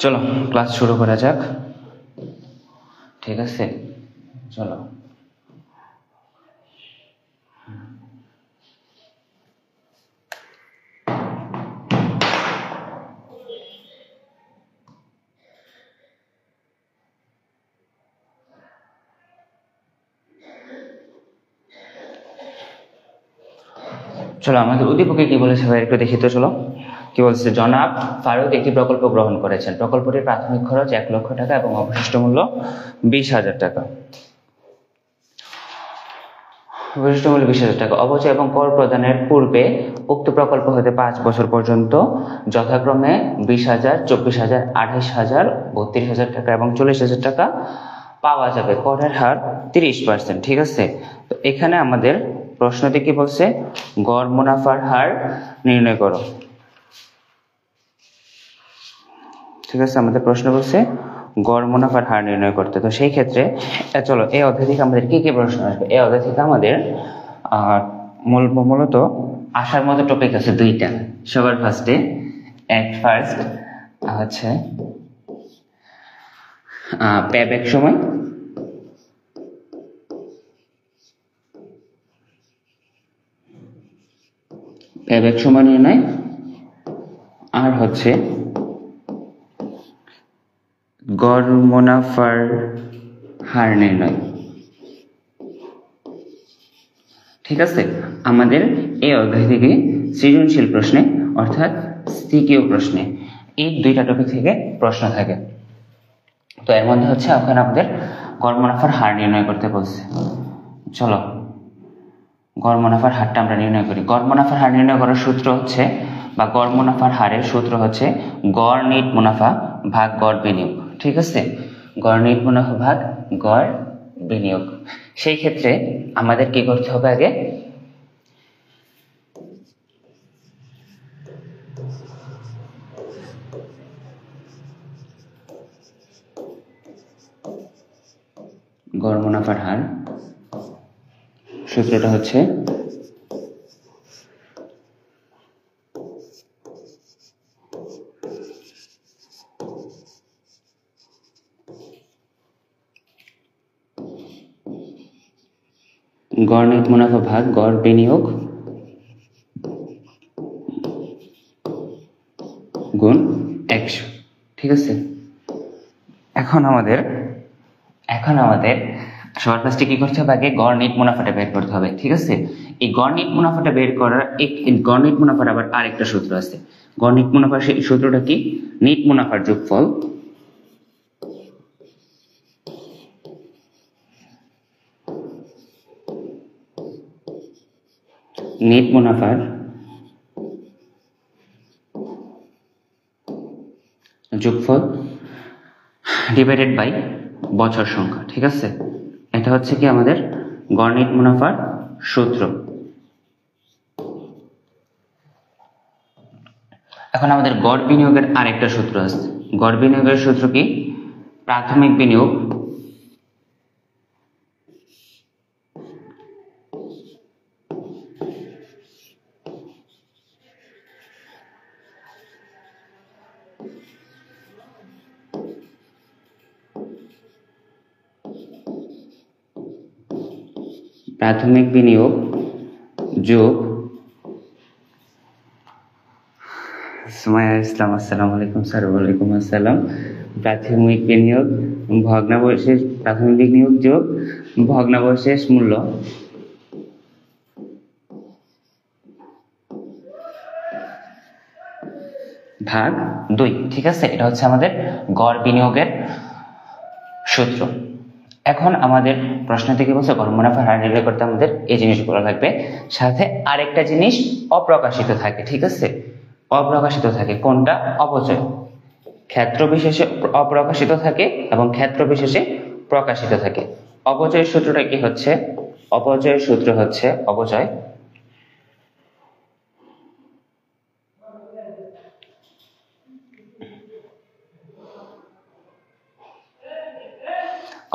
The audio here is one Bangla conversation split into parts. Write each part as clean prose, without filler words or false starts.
চলো ক্লাস শুরু করা যাক। ঠিক আছে, চলো। চলো আমাদের উদ্দীপকে কি বলেছে ভাই একটু দেখি তো। চলো কি বলছে, জনাব ফারুক একটি প্রকল্প গ্রহণ করেছেন। প্রকল্পটির প্রাথমিক খরচ 1,00,000 টাকা এবং অবশিষ্ট মূল্য 20,000 টাকা। অবশিষ্ট মূল্য 20,000 টাকা। অবচয় এবং কর প্রদানের পূর্বে উক্ত প্রকল্প হতে 5 বছর পর্যন্ত যথাক্রমে 20,000, 24,000, 28,000, 32,000 টাকা এবং 40,000 টাকা পাওয়া যাবে। করের হার 30%। ঠিক আছে, তো এখানে আমাদের প্রশ্নটি কি বলছে, গড় মুনাফার হার নির্ণয় করো। ঠিক আছে, আমাদের প্রশ্ন বলছে গড় মুনাফার হার নির্ণয় করতে। তো সেই ক্ষেত্রে চলো এই অধ্যায় থেকে আমাদের কি কি প্রশ্ন আসবে। এই অধ্যায় থেকে আমাদের মূলত আসার মতো টপিক আছে দুইটা। সবার ফার্স্ট হচ্ছে পেব্যাক সময়, পেব্যাক সময় নির্ণয়, আর হচ্ছে গড় মুনাফার হার নির্ণয়। ঠিক আছে, আমাদের এই অধ্যায় থেকে সৃজনশীল প্রশ্নে অর্থাৎ সিকিউ প্রশ্নে এই দুইটা টপিক থেকে প্রশ্ন থাকে। তো এর মধ্যে হচ্ছে ওখানে আমাদের গড় মুনাফার হার নির্ণয় করতে বলছে। চলো গড় মুনাফার হারটা আমরা নির্ণয় করি। গড় মুনাফার হার নির্ণয় করার সূত্র হচ্ছে, বা গড় মুনাফার হারের সূত্র হচ্ছে গড় নিট মুনাফা ভাগ গড় বিনিয়োগ। ঠিক আছে, গড় নিট মুনাফা ভাগ গড় বিনিয়োগ। সেই ক্ষেত্রে আমাদের কি করতে হবে, আগে গড় মুনাফার হার সূত্রটা হচ্ছে গড় নিট মুনাফা ভাগ গড় বিনিয়োগ গুণ 100। ঠিক আছে, এখন আমাদের সবার ফার্স্টে কি করতে হবে, আগে গড় নিট মুনাফাটা বের করতে হবে। ঠিক আছে, এই গড় নিট মুনাফাটা বের করার গড় নিট মুনাফার আবার আরেকটা সূত্র আছে। গড় নিট মুনাফার সেই সূত্রটা কি, নিট মুনাফার যোগফল নিট মুনাফার যোগফল ডিভাইডেড বাই বছর সংখ্যা। ঠিক আছে, এটা হচ্ছে কি আমাদের গড় নিট মুনাফার সূত্র। এখন আমাদের গড় বিনিয়োগের আরেকটা সূত্র আছে। গড় বিনিয়োগের সূত্র কি, প্রাথমিক বিনিয়োগ যোগ সুমাইয়া ইসলাম, আসসালামু আলাইকুম স্যার। ওয়ালাইকুম আসসালাম। প্রাথমিক বিনিয়োগ ভগ্নাবশেষ, প্রাথমিক বিনিয়োগ যোগ ভগ্নাবশেষ মূল্য ভাগ 2। ঠিক আছে, এটা হচ্ছে আমাদের গড় বিনিয়োগের সূত্র। এখন আমাদের প্রশ্ন থেকে বলছে গড় মুনাফার হার নির্ণয় করতে আমাদের এই জিনিসগুলো লাগবে, সাথে আরেকটা জিনিস অপ্রকাশিত থাকে। ঠিক আছে, অপ্রকাশিত থাকে কোনটা, অপচয়। ক্ষেত্র বিশেষে অপ্রকাশিত থাকে এবং ক্ষেত্র বিশেষে প্রকাশিত থাকে। অপচয়ের সূত্রটা কি হচ্ছে, অপচয়ের সূত্র হচ্ছে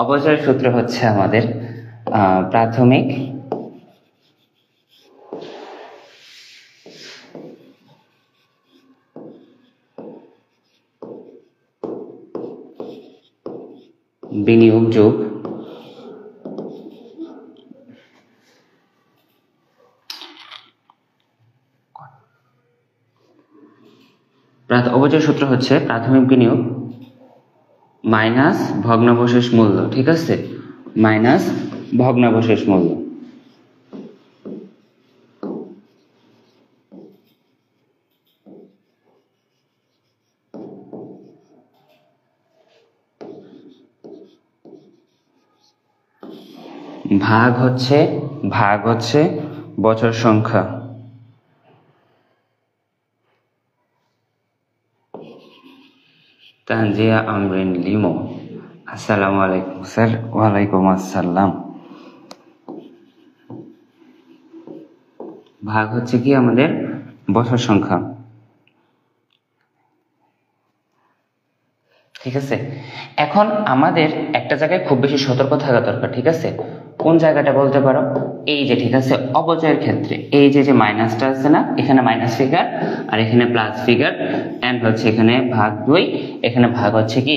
অপচয়ের সূত্র হচ্ছে আমাদের প্রাথমিক বিনিয়োগ যোগ অবচয় সূত্র হচ্ছে প্রাথমিক বিনিয়োগ মাইনাস ভগ্নাবশেষ মূল্য, ঠিক আছে, মাইনাস ভগ্নাবশেষ মূল্য। ভাগ হচ্ছে বছর সংখ্যা। তানজিয়া আমরিন লিমো, আসসালামু আলাইকুম স্যার। ওয়ালাইকুম আসসালাম। ভাগ হচ্ছে কি আমাদের বছর সংখ্যা, ঠিক আছে। এখন আমাদের একটা জায়গায় খুব বেশি সতর্ক থাকা দরকার, ঠিক আছে। কোন জায়গাটা বলতে পারো? এই যে, ঠিক আছে, অপচয়ের ক্ষেত্রে এই যে মাইনাসটা আছে না, এখানে মাইনাস ফিগার আর এখানে প্লাস ফিগার, এন্ড হচ্ছে এখানে ভাগ 2, এখানে ভাগ হচ্ছে কি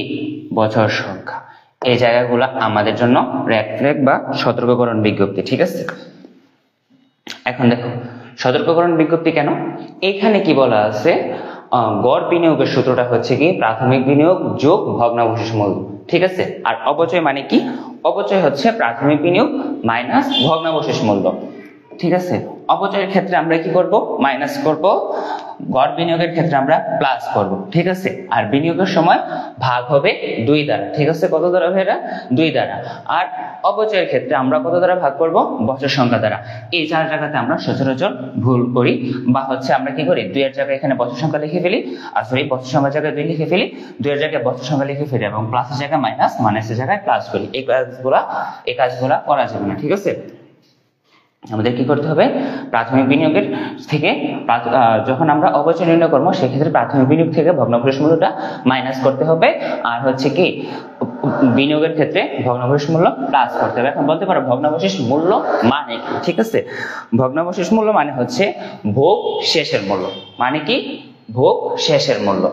বছর সংখ্যা। এই জায়গাগুলো আমাদের জন্য রেড ফ্ল্যাগ বা সতর্ককরণ বিজ্ঞপ্তি, ঠিক আছে। এখন দেখো সতর্ককরণ বিজ্ঞপ্তি কেন, এখানে কি বলা আছে, গড় বিনিয়োগের সূত্রটা হচ্ছে কি প্রাথমিক বিনিয়োগ যোগ ভগ্নাবশেষ মূল্য, ঠিক আছে। আর অপচয় মানে কি, অপচয় হচ্ছে প্রাথমিক বিনিয়োগ মাইনাস ভগ্নাবশেষ মূল্য, ঠিক আছে। অপচয়ের ক্ষেত্রে আমরা কি করব, মাইনাস করব, গড় বিনিয়োগের ক্ষেত্রে আমরা প্লাস করব, ঠিক আছে। আর বিনিয়োগের সময় ভাগ হবে 2 দ্বারা, ঠিক আছে। কত দ্বারা ভাইরা? 2 দ্বারা। আর অপচয়ের ক্ষেত্রে আমরা কত দ্বারা ভাগ করব, বছর সংখ্যা দ্বারা। এই 4 জায়গাতে আমরা সচরাচর ভুল করি, বা হচ্ছে আমরা কি করি, 2 এর জায়গায় এখানে বছর সংখ্যা লিখে ফেলি, আর সরি বছর সংখ্যার জায়গায় 2 লিখে ফেলি, 2 এর জায়গায় বছর সংখ্যা লিখে ফেলি, এবং প্লাসের জায়গায় মাইনাস, মাইনাসের জায়গায় প্লাস করি। এই কাজগুলা করা যাবে না, ঠিক আছে। আমাদের কি করতে হবে, প্রাথমিক বিনিয়োগের থেকে যখন আমরা অপচয় নির্ণয় করবো সেক্ষেত্রে প্রাথমিক বিনিয়োগ থেকে ভগ্নাবশেষ মূল্যটা মাইনাস করতে হবে, আর হচ্ছে কি বিনিয়োগের ক্ষেত্রে ভগ্নাবশেষ মূল্য প্লাস করতে হবে। এখন বলতে পারো ভগ্নাবশেষ মূল্য মানে কি, ঠিক আছে। ভগ্নাবশেষ মূল্য মানে হচ্ছে ভোগ শেষের মূল্য। মানে কি, ভোগ শেষের মূল্য।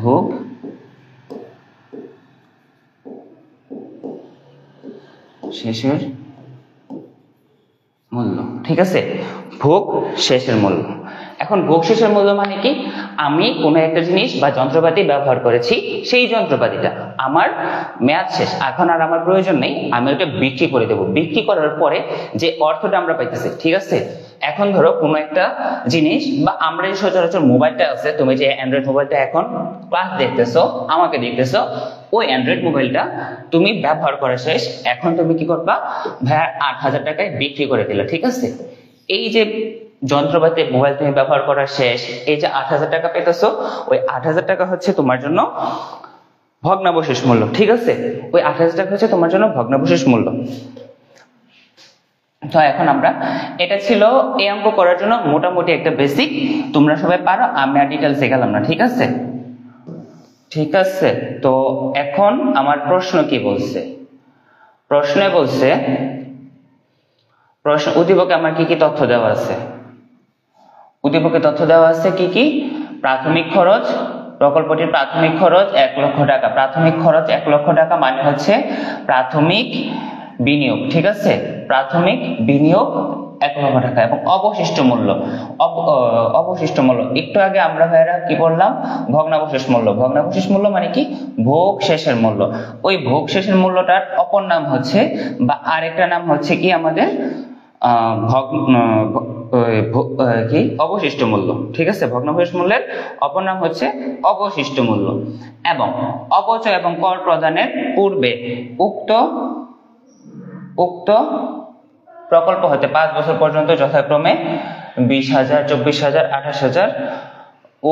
ভোগ শেষের মূল্য, ঠিক আছে, ভোগ শেষের মূল্য। এখন ভোগ শেষের মূল্য মানে কি, আমি কোনো একটা জিনিস বা যন্ত্রপাতি ব্যবহার করেছি, সেই যন্ত্রপাতিটা আমার মেয়াদ শেষ, এখন আর আমার প্রয়োজন নেই, আমি ওটা বিক্রি করে দেবো। বিক্রি করার পরে যে অর্থটা আমরা পাইতেছি, ঠিক আছে। এখন ধরো কোনো একটা জিনিস, বা আমরা যে সচরাচর মোবাইলটা আছে, তুমি যে অ্যান্ড্রয়েড মোবাইলটা এখন ক্লাস দেখতেছো, আমাকে দেখতেছো, ওই অ্যান্ড্রয়েড মোবাইলটা তুমি ব্যবহার করা শেষ, এখন তুমি কি করবা, ভাইয়া 8,000 টাকায় বিক্রি করে দিলা, ঠিক আছে। এই যে যন্ত্রপাতি মোবাইল তুমি ব্যবহার করা শেষ, এই যে 8,000 টাকা পেতেছো, ওই 8,000 টাকা হচ্ছে তোমার জন্য ভগ্নাবশেষ মূল্য, ঠিক আছে। ওই 8,000 টাকা হচ্ছে তোমার জন্য ভগ্নাবশেষ মূল্য। তো এখন আমরা, এটা ছিল এই অঙ্ক করার জন্য মোটামুটি একটা বেসিক, তোমরা সবাই পারো, আমি আর ডিটেলস দেখালাম না, ঠিক আছে। ঠিক আছে, তো এখন আমার প্রশ্ন কি বলছে, প্রশ্নে বলছে, উদ্দীপকে আমার কি কি তথ্য দেওয়া আছে, উদ্দীপকে তথ্য দেওয়া আছে কি কি, প্রাথমিক খরচ, প্রকল্পটির প্রাথমিক খরচ 1 লক্ষ টাকা। প্রাথমিক খরচ 1 লক্ষ টাকা মানে হচ্ছে প্রাথমিক বিনিয়োগ, ঠিক আছে। প্রাথমিক বিনিয়োগ 1 লক্ষ টাকা, এবং অবশিষ্ট মূল্য, অবশিষ্ট মূল্য একটু আগে আমরা ভাইরা কি বললাম, ভগ্নাবশেষ মূল্য। ভগ্নাবশেষ মূল্য মানে কি, ভোগ শেষের মূল্য। ওই ভোগ শেষের মূল্যটার অপর নাম হচ্ছে, বা আরেকটা নাম হচ্ছে কি আমাদের কি অবশিষ্ট মূল্য, ঠিক আছে। ভগ্নাবশেষ মূল্যের অপর নাম হচ্ছে অবশিষ্ট মূল্য। এবং অপচয় এবং কর প্রদানের পূর্বে উক্ত প্রকল্প হতে 5 বছর পর্যন্ত যথাক্রমে 20,000, 24,000, 28,000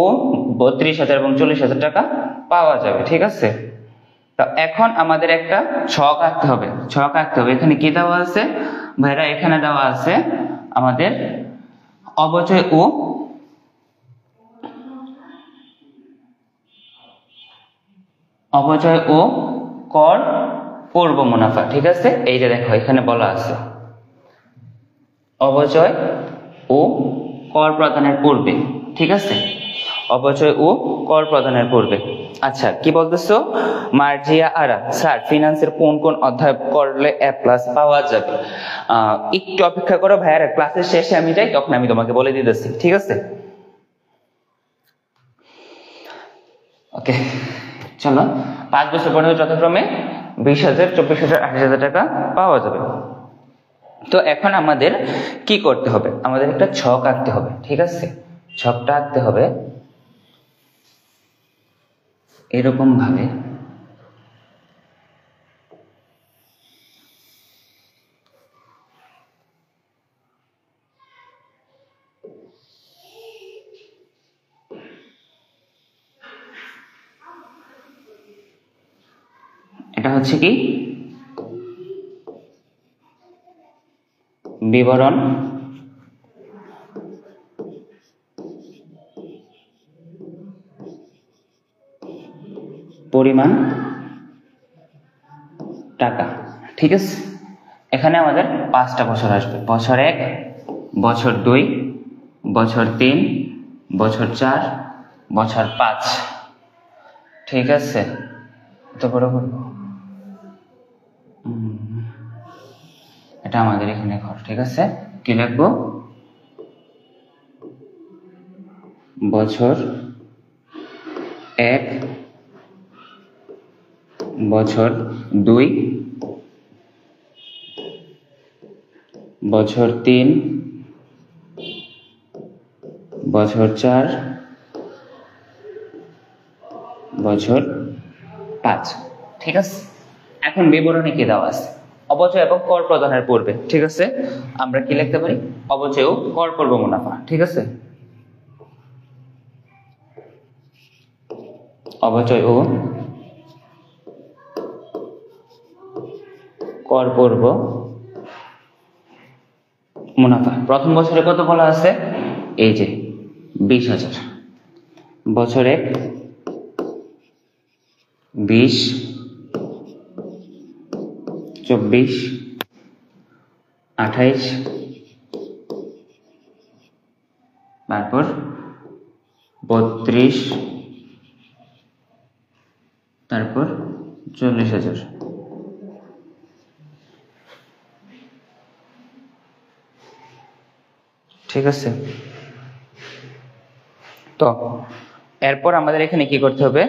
ও 32,000 এবং 40,000 টাকা পাওয়া যাবে, ঠিক আছে। তো এখন আমাদের একটা ছক আঁকতে হবে, ছক আঁকতে হবে। এখানে কি দেওয়া আছে ভাইরা, এখানে দেওয়া আছে আমাদের অপচয় ও কর পূর্ব মুনাফা, ঠিক আছে। এই যে দেখো এখানে বলা আছে অপচয় ও কর প্রদানের পূর্বে, ঠিক আছে। অপচয় ও কর প্রদানের পূর্বে। আচ্ছা, কি বলতেছো? মার্জিয়া আরা, স্যার ফিনান্সের কোন কোন অধ্যায় করলে এ প্লাস পাওয়া যাবে? একটু অপেক্ষা করো ভাইয়ারা, ক্লাসের শেষে আমি যাই, তখন আমি তোমাকে বলে দিতেছি, ঠিক আছে? ওকে, চলো। 5 বছর পরে যথাক্রমে 20,000, 24,000, 28,000 টাকা পাওয়া যাবে। তো এখন আমাদের কি করতে হবে? আমাদের একটা ছক আঁকতে হবে, ঠিক আছে? ছকটা আঁকতে হবে এরকম ভাবে। এটা হচ্ছে কি বিবরণ, পরিমাণ, টাকা, ঠিক আছে? এখানে আমাদের 5টা বছর আসবে। বছর 1, বছর 2, বছর 3, বছর 4, বছর 5, ঠিক আছে? তো বড় করব, এটা আমাদের এখানে ঘর, ঠিক আছে? কি লিখবো? বছর 1, বছর 2, বছর 3, বছর 4, বছর 5, ঠিক আছে? এখন বিবরণে কি দেওয়া আছে? অপচয় এবং কর প্রদানের পূর্বে, ঠিক আছে? আমরা কি লিখতে পারি? অপচয় ও কর পূর্ব মুনাফা, ঠিক আছে? অপচয় ও কর পূর্ব মুনাফা। প্রথম বছরে কত বলা আছে? এই যে 20,000। বছর 1 20, 24, 28, তারপর 32, তারপর 40,000। ঠিক আছে? তো এরপর আমাদের এখানে কি করতে হবে?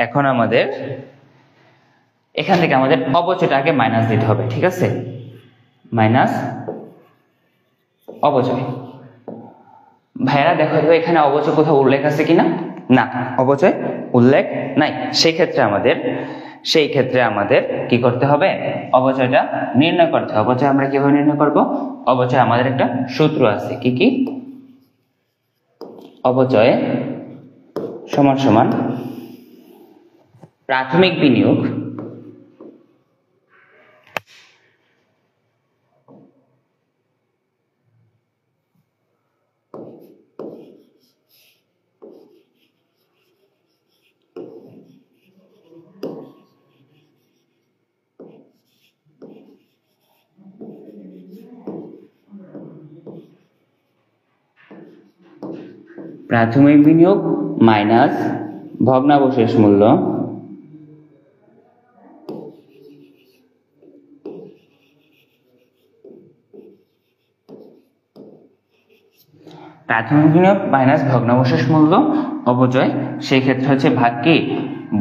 এখন আমাদের এখান থেকে আমাদের অপচয়টাকে মাইনাস দিতে হবে, ঠিক আছে? মাইনাস অপচয়। ভাইয়ারা দেখো তো এখানে অপচয় কোথাও উল্লেখ আছে কিনা? না, অপচয় উল্লেখ নাই। সেই ক্ষেত্রে আমাদের কি করতে হবে? অপচয়টা নির্ণয় করতে হবে। অপচয় আমরা কিভাবে নির্ণয় করব? অপচয় আমাদের একটা সূত্র আছে। কি কি? অপচয় সমান সমান প্রাথমিক বিনিয়োগ প্রাথমিক বিনিয়োগ মাইনাস ভগ্নাবশেষ মূল্য প্রাথমিক বিনিয়োগ মাইনাস ভগ্নাবশেষ মূল্য অপচয়। সেই ক্ষেত্রে হচ্ছে ভাগ কি?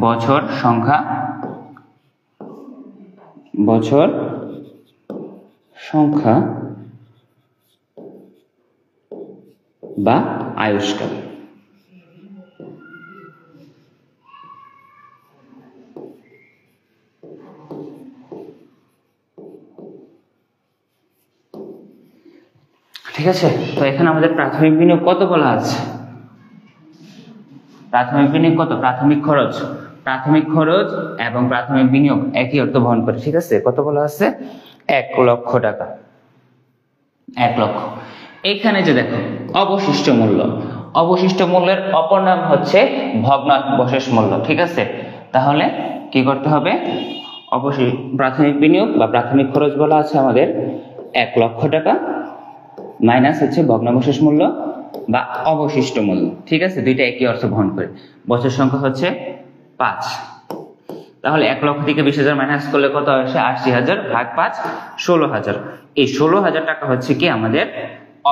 বছর সংখ্যা বা আয়ুষ্কাল। ঠিক আছে? তো এখানে আমাদের প্রাথমিক বিনিয়োগ কত বলা আছে? প্রাথমিক বিনিয়োগ কত? প্রাথমিক খরচ এবং প্রাথমিক বিনিয়োগ একই অর্থ বহন করে, ঠিক আছে? কত বলা আছে? 1 লক্ষ টাকা। 1 লক্ষ। এইখানে যে দেখো অবশিষ্ট মূল্যের অপর নাম হচ্ছে ভগ্নাবশেষ মূল্য, ঠিক আছে? তাহলে কি করতে হবে? অবশ্যই প্রাথমিক বিনিয়োগ বা প্রাথমিক খরচ বলা আছে আমাদের 1 লক্ষ টাকা, মাইনাস হচ্ছে ভগ্নাবশেষ মূল্য বা অবশিষ্ট মূল্য। ঠিক আছে, দুইটা একই অর্থ বহন করে। বছর সংখ্যা হচ্ছে 5। তাহলে 1 লক্ষ থেকে 20,000 মাইনাস করলে কত আসে? 80,000 ভাগ 5, 16,000। এই 16,000 টাকা হচ্ছে কি আমাদের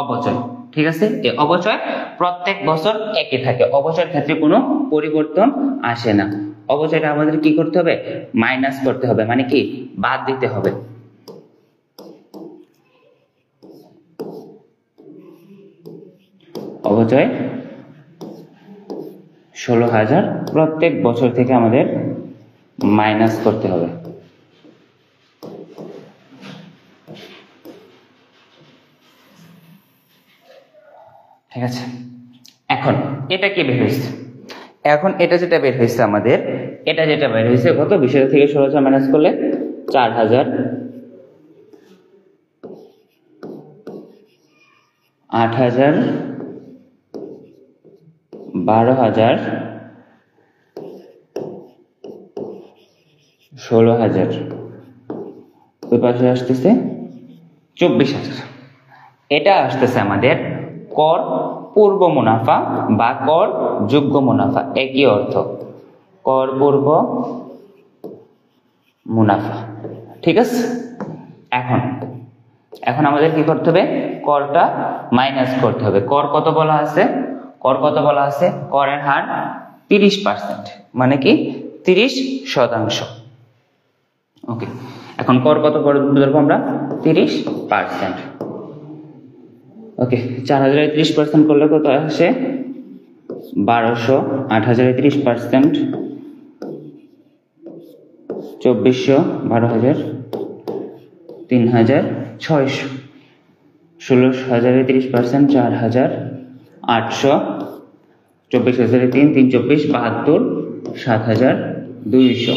অবচয়। ঠিক আছে, এই অবচয় প্রত্যেক বছর একই থাকে, অবচয়ের ক্ষেত্রে কোনো পরিবর্তন আসে না। অবচয়টা আমাদের কি করতে হবে? মাইনাস করতে হবে, মানে কি বাদ দিতে হবে। অবচয় 16,000 প্রত্যেক বছর থেকে আমাদের মাইনাস করতে হবে। ঠিক আছে, এখন এটা কি বের হয়েছে? এখন এটা যেটা বের হয়েছে আমাদের, এটা যেটা বের হয়েছে কত? 20,000 থেকে 16,000 মাইনাস করলে 4,000, 8,000, 12,000, 16,000, ওই পাশে আসতেছে 24,000। এটা আসতেছে আমাদের কর পূর্ব মুনাফা বা কর যোগ্য মুনাফা, একই অর্থ, কর পূর্ব মুনাফা। ঠিক আছে, এখন এখন আমাদের কি করতে হবে? করটা মাইনাস করতে হবে। কর কত বলা আছে? কর কত বলা আছে? করের হার 30%, মানে কি 30%। ওকে, এখন কর কত ধরবো আমরা? 30%। ওকে, 4,000 30% করলে কত আসে? 1200, 8,000 30%, 2,400, 12,000, 3,600, 16,000 30%, 4,800, 24,000 3, 3,24, 72, 7,200।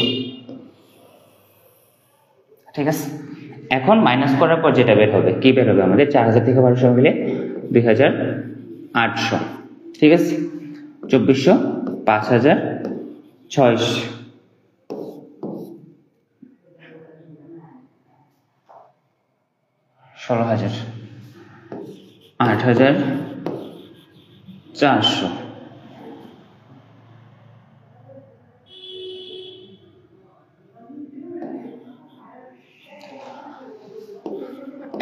ঠিক আছে, এখন মাইনাস করার পর যেটা বের হবে, কি বের হবে আমাদের? 4,000 থেকে 1200 মিলে 2,800। ঠিক আছে, 2,400, 5,600, 16,000, 8,400,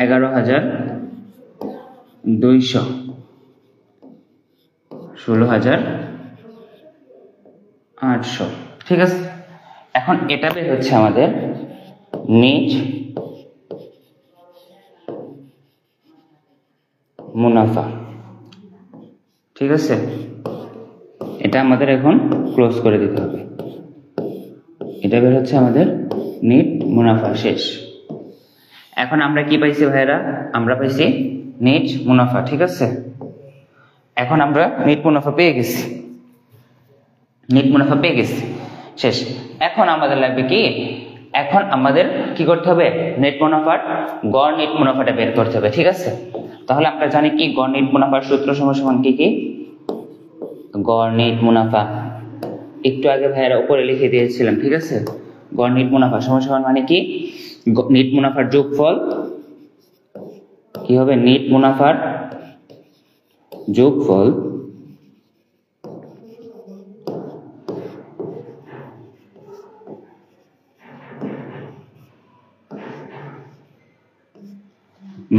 11,200, 16,800। ঠিক আছে, এখন এটা বের হচ্ছে আমাদের নিট মুনাফা। ঠিক আছে, এটা আমাদের এখন ক্লোজ করে দিতে হবে। এটা বের হচ্ছে আমাদের নিট মুনাফা। শেষ। এখন আমরা কি পাইছি ভাইরা? আমরা পাইছি নিট মুনাফা। ঠিক আছে, এখন আমরা নিট মুনাফা পেয়ে গেছি, নিট মুনাফা পেয়ে গেছি। শেষ। এখন আমাদের লাগবে কি? এখন আমাদের কি করতে হবে? নেট মুনাফার গড় নেট মুনাফাটা বের করতে হবে। ঠিক আছে, তাহলে আমরা জানি কি গড় নেট মুনাফার সূত্র সমান কি কি? গড় নেট মুনাফা একটু আগে ভাইয়েরা উপরে লিখে দিয়েছিলাম। ঠিক আছে, গড় নেট মুনাফা সমান মানে কি? নেট মুনাফার যোগফল কি হবে? নেট মুনাফার যোগফল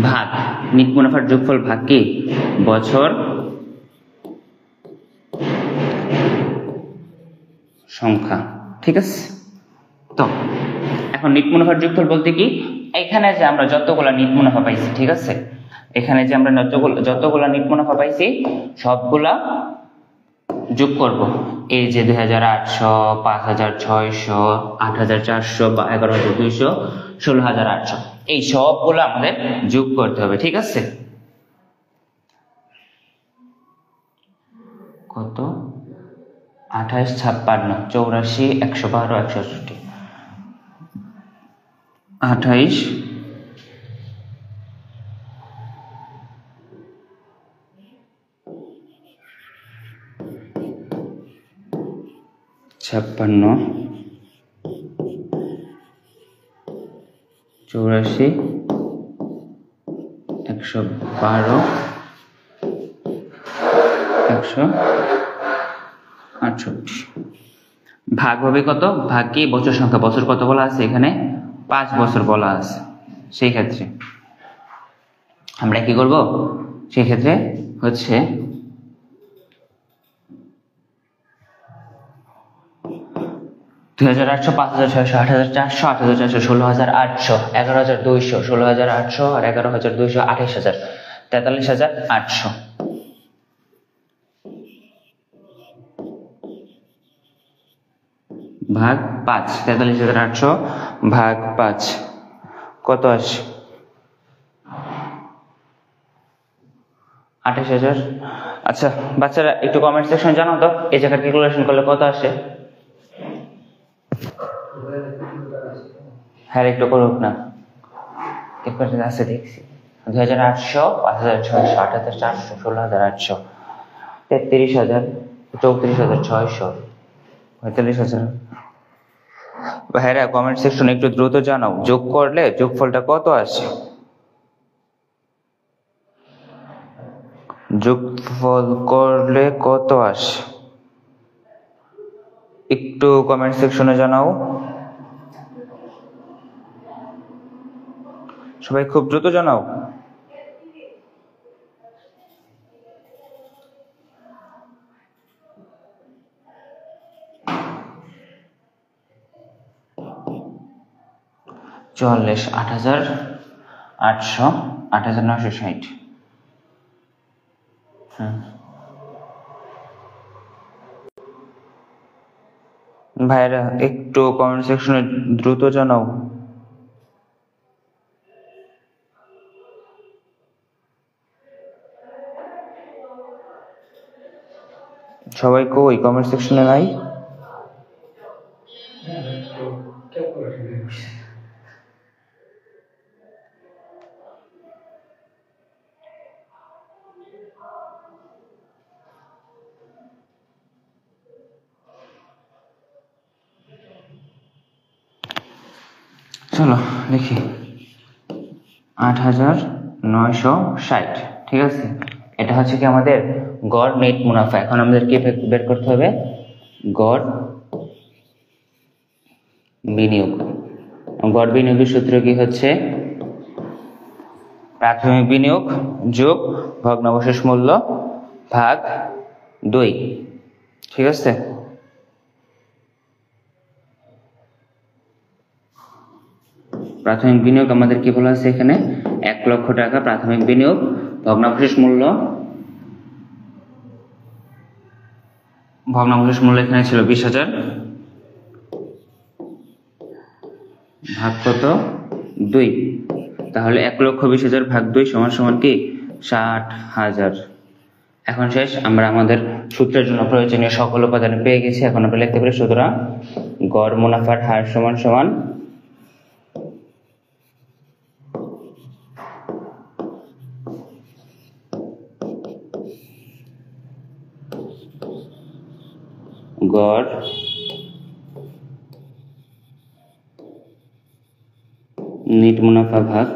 ভাগ নেট মুনাফার যোগফল ভাগ কি? বছর সংখ্যা। ঠিক আছে, তো এখন নেট মুনাফার যোগফল বলতে কি? এখানে যে আমরা যতগুলা নেট মুনাফা পাইছি, ঠিক আছে, এখানে যে আমরা যতগুলা নেট মুনাফা পাইছি সবগুলা যোগ করব। এই যে 2,800, 5,600, 8,400 বা 11,200, 16,800, এই সবগুলো আমাদের যোগ করতে হবে। ঠিক আছে, কত? 28, 56, 84, 112, 168, 28, 56, 84, 112, 168 ভাগ হবে কত? ভাগ কি বছর সংখ্যা, বছর কত বলা আছে এখানে? 5 বছর বলা আছে। সেই ক্ষেত্রে আমরা কি করব? সেই ক্ষেত্রে হচ্ছে 2800, 5600, 8400, 8400, 16800, 11200, 16800 আর 11200, 28000, 43800 ভাগ 5। 43800 ভাগ 5 কত আসে? 28000। আচ্ছা বাচ্চারা একটু কমেন্ট সেকশন জানাও তো এই জায়গায় ক্যালকুলেশন করলে কত আসে? হ্যাঁ একটু করুক না, ক্যালকুলেশন আছে দেখছি। 2800, 5600, 8400, 16800, 33000, 34600, 45000। ভাইরা কমেন্ট সেকশনে একটু দ্রুত জানাও যোগ করলে যোগফলটা কত আসে? যোগফল করলে কত আসে একটু কমেন্ট সেকশনে জানাও। সবাই খুব দ্রুত জানাও। চুয়াল্লিশ, 8800, 8960। ভাইরা একটু কমেন্ট সেকশনে দ্রুত জানাও। সবাই কই কমেন্ট সেকশনে নাই? চলো দেখি 8960, ঠিক আছে। এটা হচ্ছে কি আমাদের গড় নেট মুনাফা। এখন আমাদের কি বের করতে হবে? গড় বিনিয়োগ। গড় বিনিয়োগের সূত্র কি হচ্ছে? প্রাথমিক বিনিয়োগ যোগ ভগ্নাবশেষ মূল্য ভাগ 2, ঠিক আছে। প্রাথমিক বিনিয়োগ আমাদের কি বলা আছে এখানে? 1 লক্ষ টাকা প্রাথমিক বিনিয়োগ, ভগ্নাবশেষ মূল্য এখানে ছিল 20,000 ভাগ কত? 2। তাহলে 1,20,000 ভাগ 2 সমান সমান কি? 60,000। এখন শেষ, আমরা আমাদের সূত্রের জন্য প্রয়োজনীয় সকল উপাদান পেয়ে গেছি। এখন আমরা লিখতে পারি সুতরাং গড় মুনাফার হার সমান সমান গড় নেট মুনাফা ভাগ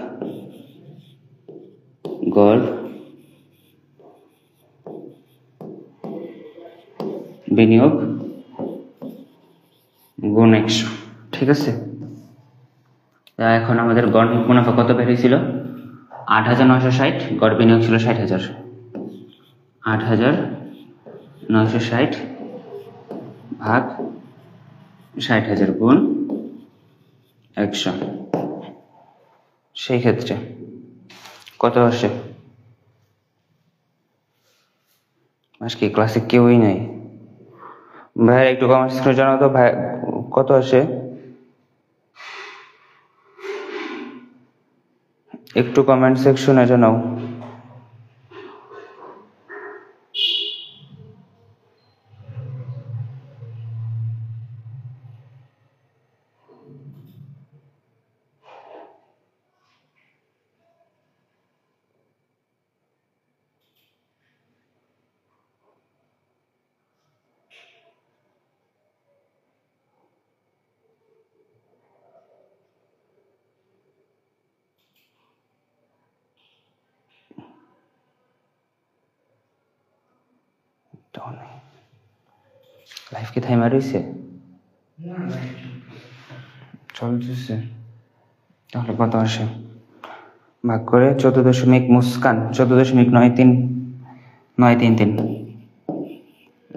গড় বিনিয়োগ গুণ 100, ঠিক আছে। এখন আমাদের গড় নেট মুনাফা কত বের হয়েছিল? 8,960, গড় বিনিয়োগ ছিল 60,000। 8,960 ভাগ 60,000 গুণ 100। সেই ক্ষেত্রে কত আসে? আজকে ক্লাসে কেউই নাই। ভাইয়া একটু কমেন্টস করে জানাও তো ভাই কত আসে? একটু কমেন্ট সেকশনে জানাও। লাইফ কি থাইমা রয়েছে? চলতেছে। তাহলে কত আসে? ভাগ করে 14 মুস্কান 14.9393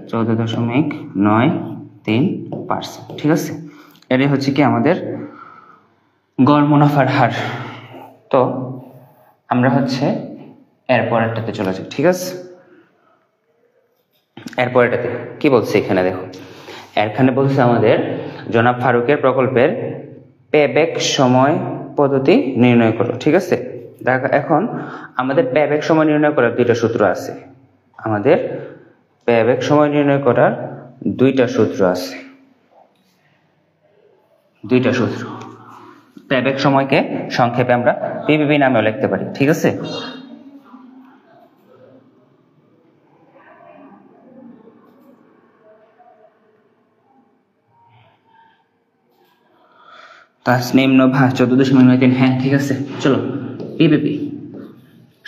14.93%। ঠিক আছে, এটাই হচ্ছে কি আমাদের গড় মুনাফার হার। তো আমরা হচ্ছে এরপরেরটাতে চলে যাই। ঠিক আছে, এরপরেরটাতে কি বলছে এখানে দেখো, এখানে বলছে আমাদের জনাব ফারুকের প্রকল্পের পেব্যাক সময় পদ্ধতি নির্ণয় করো। ঠিক আছে, দেখো এখন আমাদের পেব্যাক সময় নির্ণয় করার দুইটা সূত্র আছে। আমাদের পেব্যাক সময় নির্ণয় করার দুইটা সূত্র আছে। দুইটা সূত্র। পেব্যাক সময়কে সংক্ষেপে আমরা পিপিপি নামেও লিখতে পারি। ঠিক আছে, তাসনিম নোভা 14.93। হ্যাঁ ঠিক আছে, চলো পিপিপি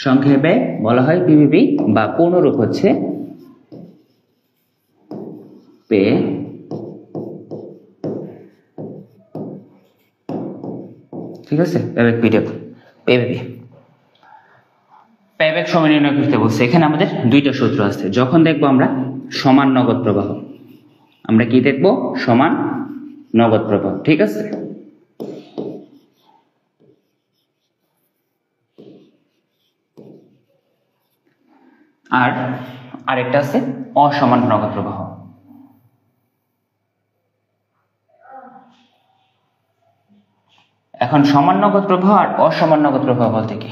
সংক্ষেপে বলা হয় পিপিপি বা পূর্ণরূপ হচ্ছে পে ঠিক আছে, পিপিপি পেব্যাক সময় নির্ণয় করতে বলছে। এখানে আমাদের দুইটা সূত্র আছে। যখন দেখবো আমরা সমান নগদ প্রবাহ, আমরা কি দেখবো? সমান নগদ প্রবাহ। ঠিক আছে, আর আরেকটা আছে অসমান নগদ প্রবাহ। এখন সমান নগদ প্রবাহ আর অসমান নগদ প্রবাহ বলতে কি?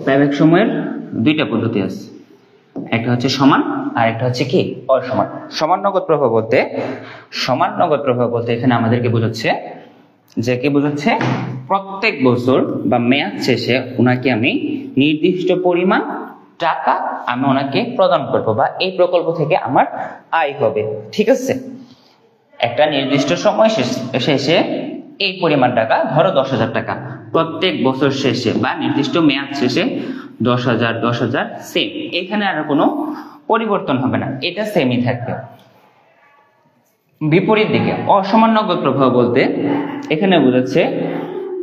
পেব্যাক সময়ের দুইটা পদ্ধতি আছে, একটা হচ্ছে সমান আর একটা হচ্ছে কি অসমান। সমান নগদ প্রবাহ বলতে এখানে আমাদেরকে বোঝাচ্ছে যে কি বোঝাচ্ছে, প্রত্যেক বছর বা মেয়াদ শেষে ওনাকে আমি নির্দিষ্ট পরিমাণ টাকা আমি ওনাকে প্রদান করবো বা এই প্রকল্প থেকে আমার আয় হবে। ঠিক আছে, একটা নির্দিষ্ট সময় শেষে এই পরিমাণ টাকা, ধরো 10,000 টাকা, প্রত্যেক বছর শেষে বা নির্দিষ্ট মেয়াদ শেষে 10,000 সেম, এখানে আর কোনো পরিবর্তন হবে না, এটা সেমই থাকবে। বিপরীত দিকে অসমান নগদ প্রবাহ বলতে এখানে বোঝাচ্ছে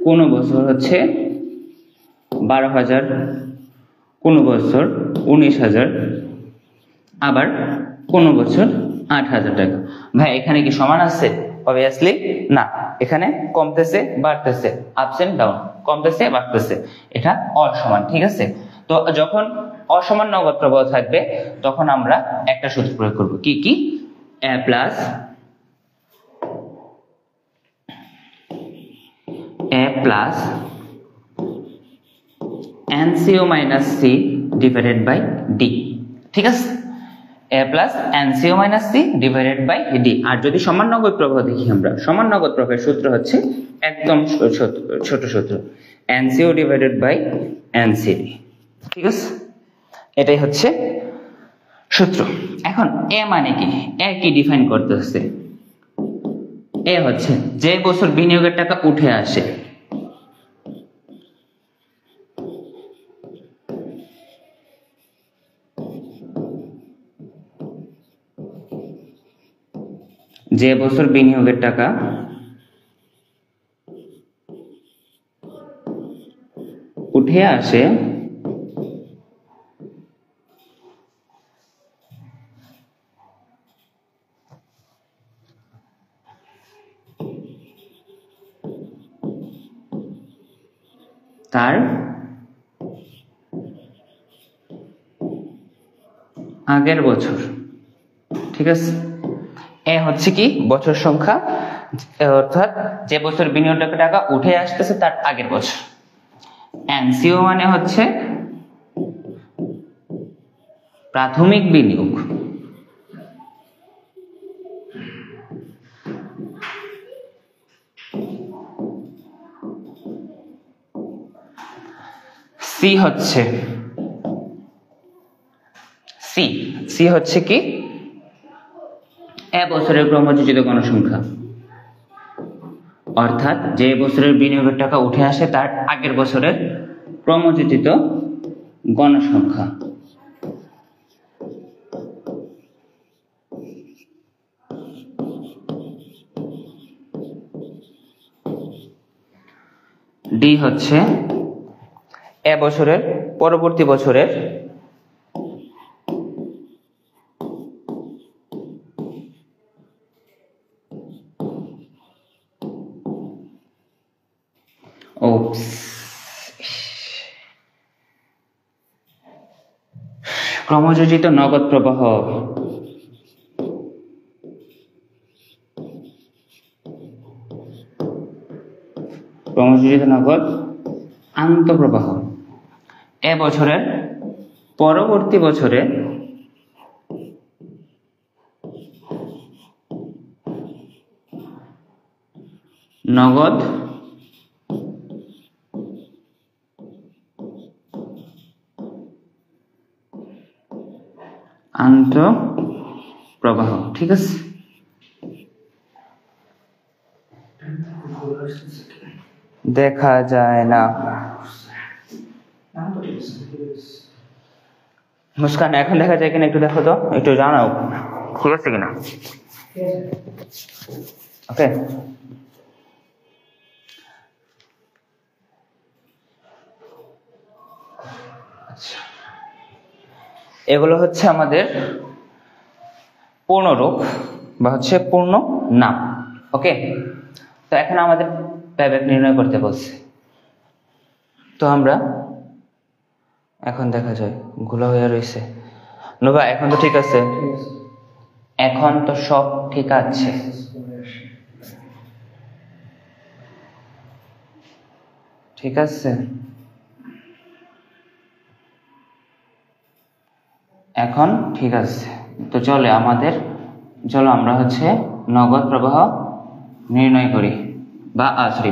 কোনো বছর হচ্ছে 12,000, কোনো বছর 19,000, আবার কোনো বছর 8,000 টাকা। ভাই এখানে কি সমান আছে? অবভিয়াসলি না, এখানে কমতেছে বাড়তেছে, আপস এন্ড ডাউন, কমতেছে বাড়তেছে, এটা অসমান। ঠিক আছে, তো যখন অসমান নগদ প্রবাহ থাকবে তখন আমরা একটা সূত্র প্রয়োগ করব। কি কি? A plus NCO minus c divided by d. ঠিক আছে, a plus NCO minus c divided by d. আর যদি সমান নগদ প্রবাহ দেখি আমরা, সমান নগদ প্রবাহের সূত্র হচ্ছে একদম ছোট সূত্র, NCO ডিভাইডেড বাই NCD। ঠিক আছে, এটাই হচ্ছে সূত্র। এখন এ মানে কি? এ কি ডিফাইন করতে হচ্ছে? এ হচ্ছে যে বছর বিনিয়োগের টাকা উঠে আসে, যে বছর বিনিয়োগের টাকা উঠে আসে তার আগের বছর। ঠিক আছে, এ হচ্ছে কি বছর সংখ্যা, অর্থাৎ যে বছর বিনিয়োগের টাকা উঠে আসতেছে তার আগের বছর। NCO মানে হচ্ছে প্রাথমিক বিনিয়োগ। সি সি হচ্ছে কি এ বছরের ক্রমযোজিত গণসংখ্যা, অর্থাৎ যে বছরের বিনিয়োগের টাকা উঠে আসে তার আগের বছরের ক্রমযোজিত গণসংখ্যা। ডি হচ্ছে এ বছরের পরবর্তী বছরের ক্রমযোজিত নগদ প্রবাহ। ক্রমযোজিত নগদ আন্তঃপ্রবাহ এ বছরের পরবর্তী বছরে নগদ আন্তঃপ্রবাহ। ঠিক আছে, দেখা যায় না। মুস্কান এখন দেখা যায় কিনা একটু দেখো তো, একটু জানাও ঠিক আছে কিনা। ওকে, এগুলো হচ্ছে আমাদের পূর্ণরূপ বা হচ্ছে পূর্ণ নাম। ওকে, তো এখন আমাদের প্যাব্যাক নির্ণয় করতে বলছে। তো আমরা এখন দেখা যায় ঘোলা হয়ে রয়েছে। নোভা এখন তো ঠিক আছে, এখন তো সব ঠিক আছে। ঠিক আছে, এখন ঠিক আছে। তো চলো আমরা হচ্ছে নগদ প্রবাহ নির্ণয় করি বা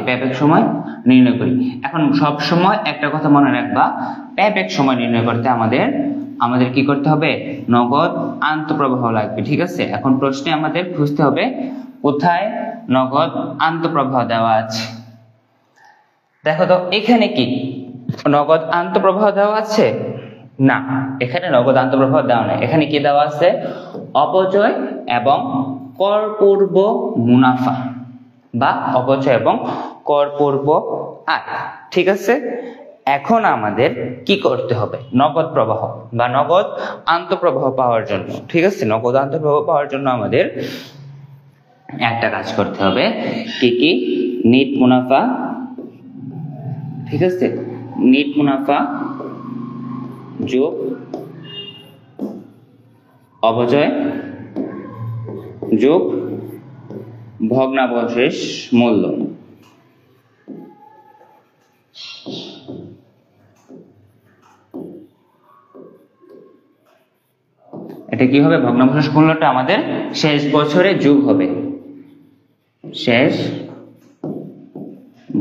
প্যাব্যাক সময় নির্ণয় করি। এখন সব সময় একটা কথা মনে রাখবা, প্যাব্যাক সময় নির্ণয় করতে আমাদের কি করতে হবে, নগদ আন্তঃপ্রবাহ লাগবে। ঠিক আছে, এখন প্রশ্নে আমাদের খুঁজতে হবে কোথায় নগদ আন্তঃপ্রবাহ দেওয়া আছে। দেখো তো এখানে কি নগদ আন্তঃপ্রবাহ দেওয়া আছে? না, এখানে নগদ আন্তঃপ্রবাহ দেওয়া নেই। এখানে কি দেওয়া আছে? অপচয় এবং কর পূর্ব মুনাফা বা অপচয় এবং কর পূর্ব আয়। ঠিক আছে, এখন আমাদের কি করতে হবে, নগদ প্রবাহ বা নগদ আন্তঃপ্রবাহ পাওয়ার জন্য। ঠিক আছে, নগদ আন্তঃপ্রবাহ পাওয়ার জন্য আমাদের একটা কাজ করতে হবে। কি নিট মুনাফা। ঠিক আছে, নিট মুনাফা যোগ অপচয় যোগ ভগ্নাবশেষ মূল্য। এটা কি হবে? ভগ্নাবশেষ মূল্যটা আমাদের শেষ বছরে যোগ হবে, শেষ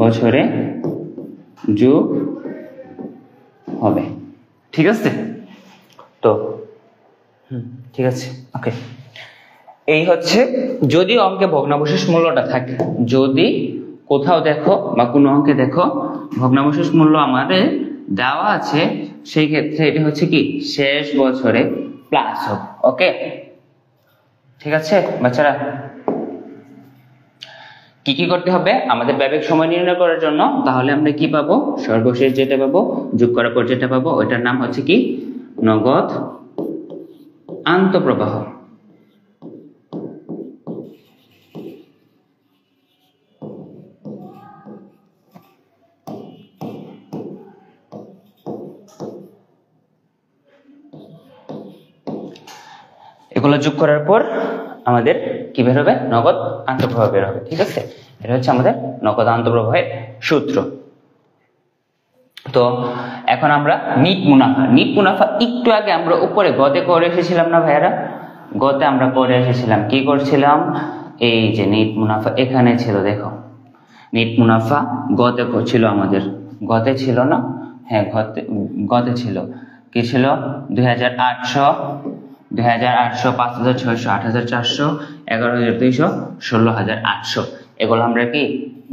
বছরে যোগ হবে। ঠিক আছে, তো ঠিক আছে। ওকে, এই হচ্ছে যদি অঙ্কে ভগ্নাবশেষ মূল্যটা থাকে, যদি কোথাও দেখো বা কোনো অঙ্কে দেখো ভগ্নাবশেষ মূল্য আমাদের দেওয়া আছে, সেই ক্ষেত্রে এটা হচ্ছে কি শেষ বছরে প্লাস হবে। ওকে, ঠিক আছে বাচ্চারা। কি করতে হবে আমাদের প্যাব্যাক সময় নির্ণয় করার জন্য? তাহলে আমরা কি পাবো? সর্বশেষ যেটা পাবো, যোগ করার পর যেটা পাবো, ওইটার নাম হচ্ছে কি নগদ আন্তঃপ্রবাহ। এগুলো যোগ করার পর আমাদের কি বের হবে? নগদ আন্তঃপ্রবাহ বের হবে। ঠিক আছে, এটা হচ্ছে আমাদের নগদ আন্তঃপ্রবাহের সূত্র। তো এখন আমরা নিট মুনাফা একটু আগে আমরা উপরে গতে করে এসেছিলাম না ভাইয়ারা? গতে আমরা করে এসেছিলাম, কি করছিলাম? এই যে নিট মুনাফা এখানে ছিল, দেখো নিট মুনাফা গতে ছিল আমাদের, গতে ছিল না? হ্যাঁ, গতে ছিল। কি ছিল? 2800 2800, 5600, 8400, 11200, 16800, এগুলো আমরা কি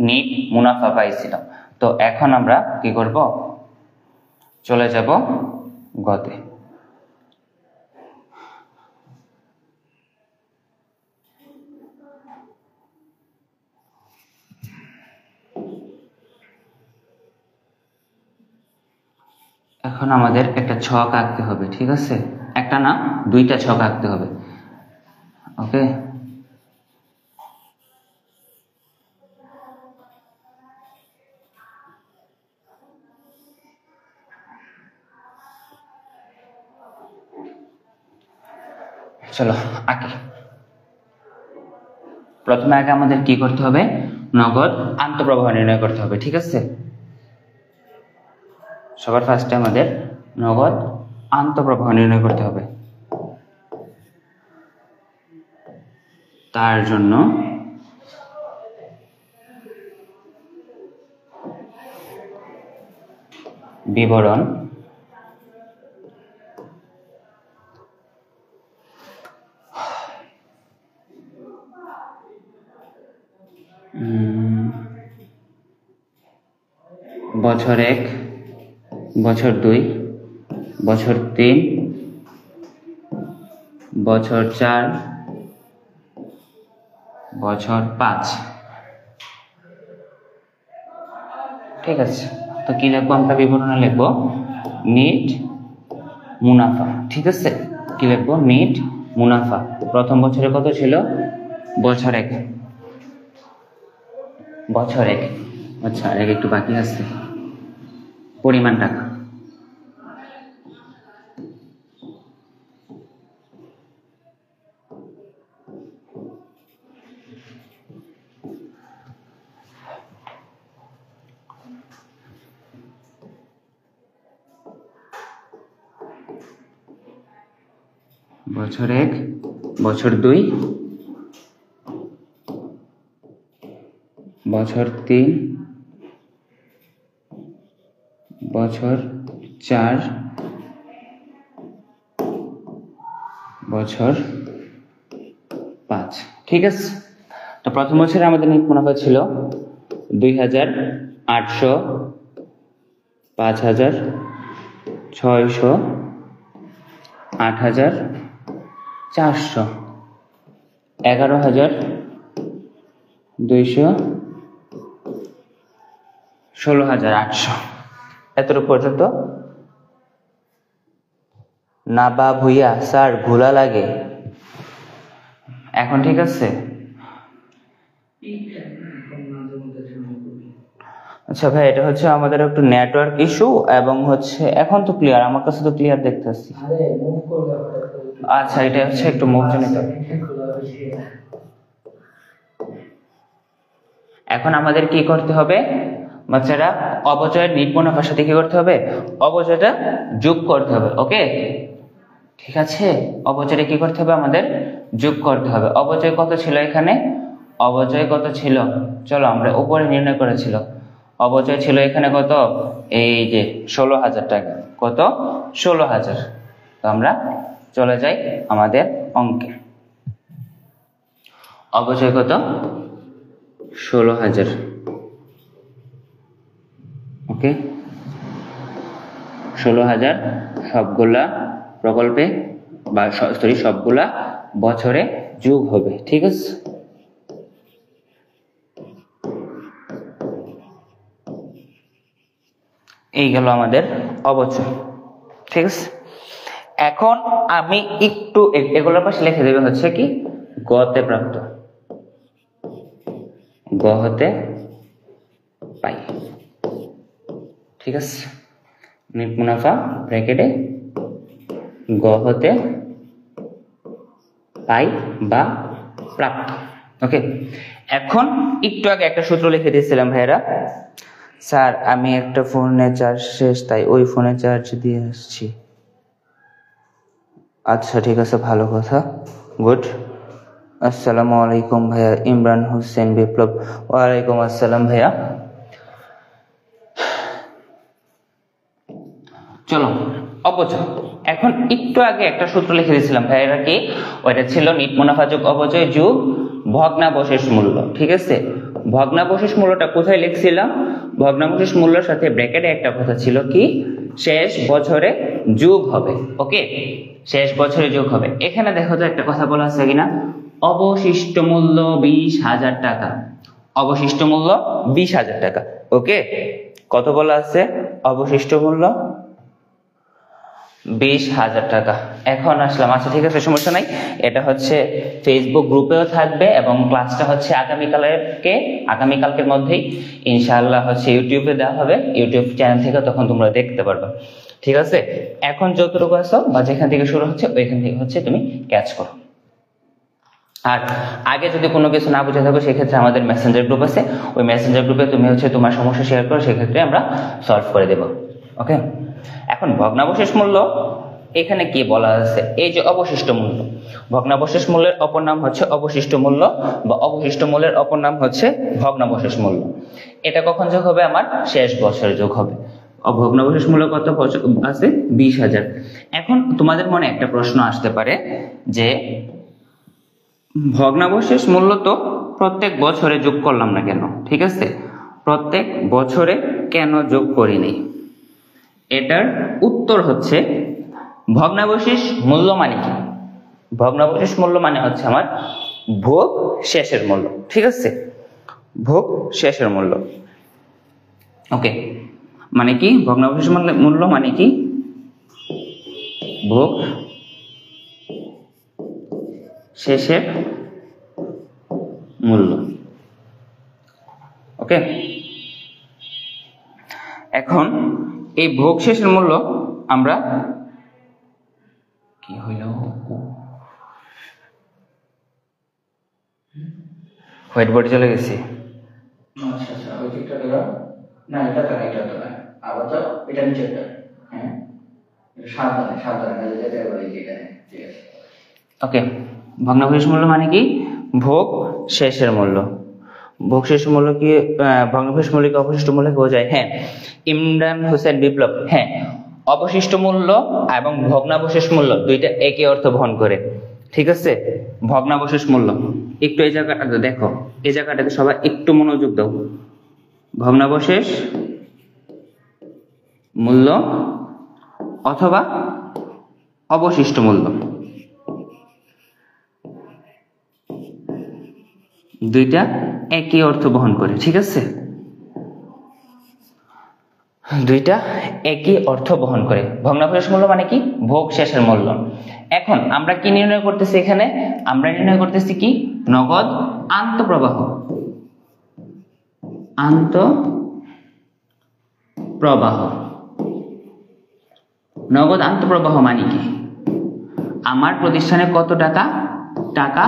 নিট মুনাফা পাইছিলাম। তো এখন আমরা কি করব, চলে যাব গতে। এখন আমাদের একটা ছক আঁকতে হবে, ঠিক আছে, একটা না দুইটা ছক আঁকতে হবে। ওকে, চলো আঁকি। প্রথমে আগে আমাদের কি করতে হবে, নগদ আন্তঃপ্রবাহ নির্ণয় করতে হবে, ঠিক আছে। সবার ফার্স্টে আমাদের নগদ আন্তঃপ্রবাহ নির্ণয় করতে হবে। তার জন্য বিবরণ বছর 1, বছর 2, বছর 3, বছর 4, বছর 5, ঠিক আছে। তো কি লিখবো আমরা, বিবরণে লিখবো নিট মুনাফা, ঠিক আছে। কি লিখবো, নিট মুনাফা। প্রথম বছরে কত ছিল, বছর 1, বছর 1, আচ্ছা আর একটু বাকি আছে, পরিমাণ টাকা। বছর 1, বছর 2, বছর 3, বছর 4, বছর 5, ঠিক আছে। তো প্রথম বছরে আমাদের নিট মুনাফা ছিল 2800, 5000, 600, 8000, 400, 11200, 16800, এতটুকু পর্যন্ত। না বা ভুইয়া স্যার ভুলা লাগে, এখন ঠিক আছে। আচ্ছা ভাই, এটা হচ্ছে আমাদের একটু নেটওয়ার্ক ইস্যু এবং হচ্ছে এখন তো ক্লিয়ার, আমার কাছে তো ক্লিয়ার দেখতেছি। আচ্ছা, এটা হচ্ছে একটু মুভ জনিত। এখন আমাদের কি করতে হবে বাচ্চারা, অপচয়ের নিট মুনাফার সাথে কি করতে হবে, অপচয়টা যোগ করতে হবে। ওকে, ঠিক আছে, অপচয়ে কি করতে হবে, আমাদের যোগ করতে হবে। অপচয় কত ছিল এখানে, অপচয় কত ছিল, চলো আমরা উপরে নির্ণয় করেছিল। অপচয় ছিল এখানে কত, এই যে 16000 টাকা, কত 16000। তো আমরা চলে যাই আমাদের অঙ্কে। অপচয় কত, 16000। ওকে, 16000 সবগুলা প্রকল্পে বা সরি সবগুলা বছরে যোগ হবে, ঠিক আছে। এই গেল আমাদের অবচয়, ঠিক আছে। এখন আমি একটু এগুলোর পাশে লিখে দেবে হচ্ছে কি, গতে প্রাপ্ত, গ হতে পাই, ঠিক আছে। নিট মুনাফা ব্র্যাকেটে গ হতে পাই বা প্রাপ্ত। ওকে, এখন একটু আগে একটা সূত্র লিখে দিয়েছিলাম ভাইয়েরা, স্যার আমি একটা ফোনে চার্জ শেষ, তাই ওই ফোনে চার্জ দিয়ে আসছি। আচ্ছা ঠিক আছে, ভালো কথা, গুড। আসসালামু আলাইকুম ভাইয়া, ইমরান হোসেন বিপ্লব। ওয়ালাইকুম আসসালাম ভাইয়া। চলো অপচয়, এখন একটু আগে একটা সূত্র লিখে দিয়েছিলাম ভাইয়েরা, কি ওইটা ছিল নিট মুনাফা যোগ অপচয় যোগ ভগ্নাবশেষ মূল্য। ঠিক আছে, ভগ্নাবশেষ মূল্যটা কোথায় লিখছিলাম? ভগ্নাবশেষ মূল্যের সাথে ব্র্যাকেটে একটা কথা ছিল কি, শেষ বছরে যোগ হবে। ওকে, শেষ বছরে যোগ হবে। এখানে দেখো তো একটা কথা বলা আছে কিনা, অবশিষ্ট মূল্য 20,000 টাকা। অবশিষ্ট মূল্য 20,000 টাকা। ওকে, কত বলা আছে? অবশিষ্ট মূল্য 20,000 টাকা। এখন আসলাম, আচ্ছা ঠিক আছে, সমস্যা নাই। এটা হচ্ছে ফেসবুক গ্রুপেও থাকবে এবং ক্লাসটা হচ্ছে আগামীকালকের মধ্যেই ইনশাআল্লাহ হচ্ছে ইউটিউবে দেওয়া হবে, ইউটিউব চ্যানেল থেকে, তখন তোমরা দেখতে পারবে। ঠিক আছে, এখন যতটুকু আসো বা যেখান থেকে শুরু হচ্ছে ওইখান থেকে হচ্ছে তুমি ক্যাচ করো। আর আগে যদি কোনো কিছু না বুঝে থাকো সেক্ষেত্রে আমাদের মেসেঞ্জার গ্রুপ আছে, ওই মেসেঞ্জার গ্রুপে তুমি হচ্ছে তোমার সমস্যা শেয়ার করো, সেক্ষেত্রে আমরা সলভ করে দেব। ওকে, এখন ভগ্নাবশেষ মূল্য এখানে কি বলা আছে? এই যে অবশিষ্ট মূল্য, ভগ্নাবশেষ মূল্যের অপর নাম হচ্ছে অবশিষ্ট মূল্য, বা অবশিষ্ট মূল্যের অপর নাম হচ্ছে ভগ্নাবশেষ মূল্য। এটা কখন যোগ হবে? আমার শেষ বছরে যোগ হবে। ভগ্নাবশেষ মূল্য কত আছে? 20,000। এখন তোমাদের মনে একটা প্রশ্ন আসতে পারে যে ভগ্নাবশেষ মূল্য তো প্রত্যেক বছরে যোগ করলাম না কেন? ঠিক আছে, প্রত্যেক বছরে কেন যোগ করিনি? এটার উত্তর হচ্ছে, ভগ্নাবশেষ মূল্য মানে কি? ভগ্নাবশেষ মূল্য মানে হচ্ছে আমার ভোগ শেষের মূল্য। ঠিক আছে, ভোগ শেষের মূল্য। ওকে, মানে কি ভগ্নাবশেষ মূল্য মানে কি? ভোগ শেষের মূল্য। ওকে, এখন এই ভোগ শেষের মূল্য আমরা কি হইল, হোয়াইট বোর্ডে চলে গেছি। আচ্ছা আচ্ছা, ওই দিকটা ধরো না, এটা তো না, আবার তো এটা নিচেটা। হ্যাঁ, সাবধানে সাবধানে কাজে যেতে হবে। ঠিক আছে, ওকে, ভগ্নাবশেষ মূল্য মানে কি? ভোগ শেষের মূল্য। ভোগ শেষের মূল্য কি ভগ্নাবশেষ মূল্যকে অবশিষ্ট মূল্যকে বোঝায়? হ্যাঁ, ইমরান হোসেন বিপ্লব, হ্যাঁ, অবশিষ্ট মূল্য এবং ভগ্নাবশেষ মূল্য দুইটা একই অর্থ বহন করে। ঠিক আছে, ভগ্নাবশেষ মূল্য, একটু এই জায়গাটাতে দেখো, এই জায়গাটাতে সবাই একটু মনোযোগ দাও। ভগ্নাবশেষ মূল্য অথবা অবশিষ্ট মূল্য দুইটা একই অর্থ বহন করে। ঠিক আছে, দুইটা একই অর্থ বহন করে। ভগ্নাবশেষ মূল্য মানে কি? ভোগ শেষের মূল্য। এখন আমরা কি নির্ণয় করতেছি? এখানে আমরা নির্ণয় করতেছি কি? নগদ আন্তঃপ্রবাহ। আন্তঃপ্রবাহ, নগদ আন্তঃপ্রবাহ মানে কি? আমার প্রতিষ্ঠানে কত টাকা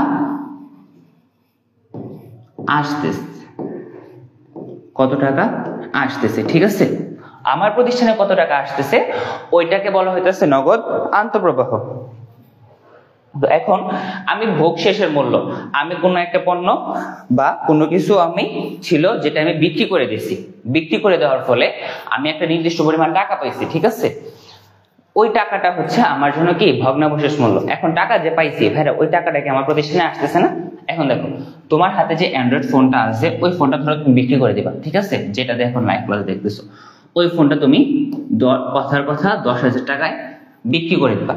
আসতেছে, কত টাকা আসতেছে। ঠিক আছে, আমার প্রতিষ্ঠানে কত টাকা আসতেছে ওইটাকে বলা হইতেছে নগদ আন্তঃপ্রবাহ। এখন আমি ভোগ শেষের মূল্য, আমি কোনো একটা পণ্য বা কোনো কিছু আমি ছিল যেটা আমি বিক্রি করে দিয়েছি, বিক্রি করে দেওয়ার ফলে আমি একটা নির্দিষ্ট পরিমাণ টাকা পাইছি। ঠিক আছে, ওই টাকাটা হচ্ছে আমার জন্য কি? ভগ্নাবশেষ মূল্য। এখন টাকা যে পাইছি ভাইরা, ওই টাকাটা কি আমার প্রতিষ্ঠানে আসতেছে না? এখন দেখো, তোমার হাতে যে অ্যান্ড্রয়েড ফোনটা আছে, ওই ফোনটা ধরো তুমি বিক্রি করে দিবা। ঠিক আছে, যেটা দিয়ে এখন লাইভ ক্লাস দেখতেছো, ওই ফোনটা তুমি কথার কথা 10,000 টাকায় বিক্রি করে দিবা।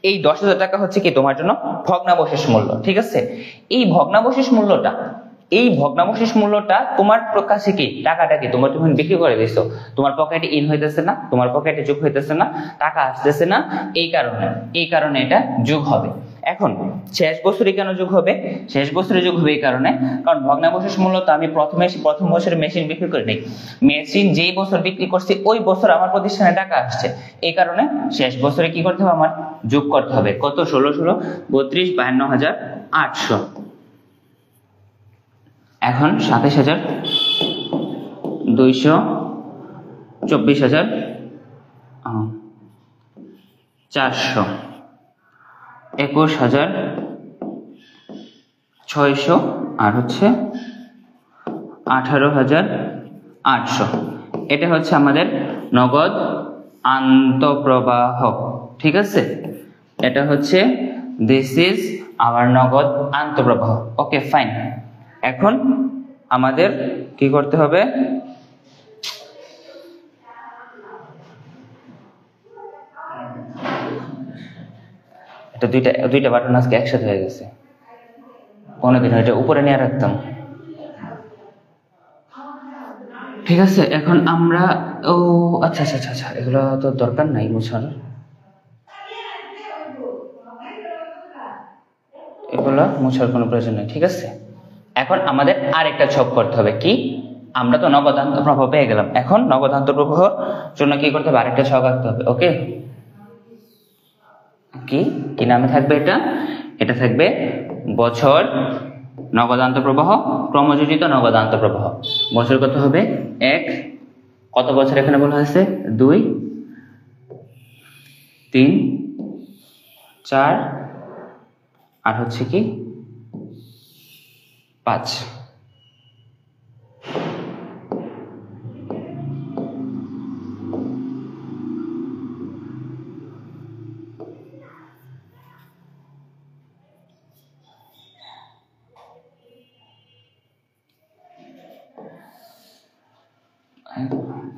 এই 10,000 টাকা হচ্ছে কি তোমার জন্য ভগ্নাবশেষ মূল্য। ঠিক আছে, এই ভগ্নাবশেষ মূল্যটা তোমার কাছে কি? টাকাটা কি তুমি বিক্রি করে দিছো, তোমার পকেটে ইন হইতেছে না, তোমার পকেটে যোগ হইতেছে না, টাকা আসতেছে না, এই কারণে এটা যোগ হবে। এখন শেষ বছরে কেন যোগ হবে? শেষ বছরে যোগ হবে এই কারণে, কারণ ভগ্নাবশেষ মূল্য তো আমি প্রথম বছরে মেশিন বিক্রি করে নেই, মেশিন যেই বছর বিক্রি করছি ওই বছর আমার প্রতিষ্ঠানে টাকা আসছে, এই কারণে শেষ বছরে কি করতে হবে? আমার যোগ করতে হবে। কত? 16 32 52,800। এখন 27,000 200 24,400 21,600 আর হচ্ছে 18,800। এটা হচ্ছে আমাদের নগদ আন্তঃপ্রবাহ। ঠিক আছে, এটা হচ্ছে দিস ইজ আওয়ার নগদ আন্তঃপ্রবাহ। Okay fine. এখন আমাদের কি করতে হবে, এটা দুইটা বাটন আজকে একসাথে হয়ে গেছে, কোনোদিন এটা উপরে নিয়ে রাখতাম। ঠিক আছে, এখন আমরা আচ্ছা আচ্ছা আচ্ছা আচ্ছা, এগুলো তো দরকার নাই মুছার, এগুলো মুছার কোনো প্রয়োজন নেই। ঠিক আছে, এখন আমাদের আরেকটা ছক করতে হবে। কি, আমরা তো নগদ আন্তঃপ্রবাহ পেয়ে গেলাম, এখন নগদ আন্তঃপ্রবাহর জন্য কি করতে হবে, আরেকটা ছক আঁকতে হবে। ওকে, কি কি নামে থাকবে এটা, এটা থাকবে বছর নগদ আন্তঃপ্রবাহ, ক্রমযোজিত নগদ আন্তঃপ্রবাহ। বছর কত হবে, 1, কত বছর এখানে বলা হয়েছে, 2, 3, 4, আর হচ্ছে কি 5।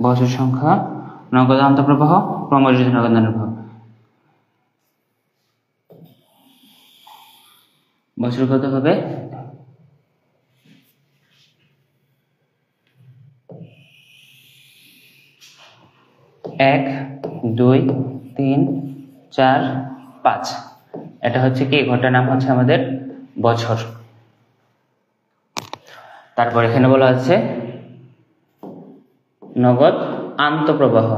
বছর সংখ্যা, নগদ আন্তঃপ্রবাহ, ক্রমযোজিত নগদ আন্তঃপ্রবাহ। বছর কত হবে, 1, 2, 3, 4, 5। এটা হচ্ছে কি, ঘরটার নাম হচ্ছে আমাদের বছর। তারপর এখানে বলা আছে নগদ আন্তঃপ্রবাহ।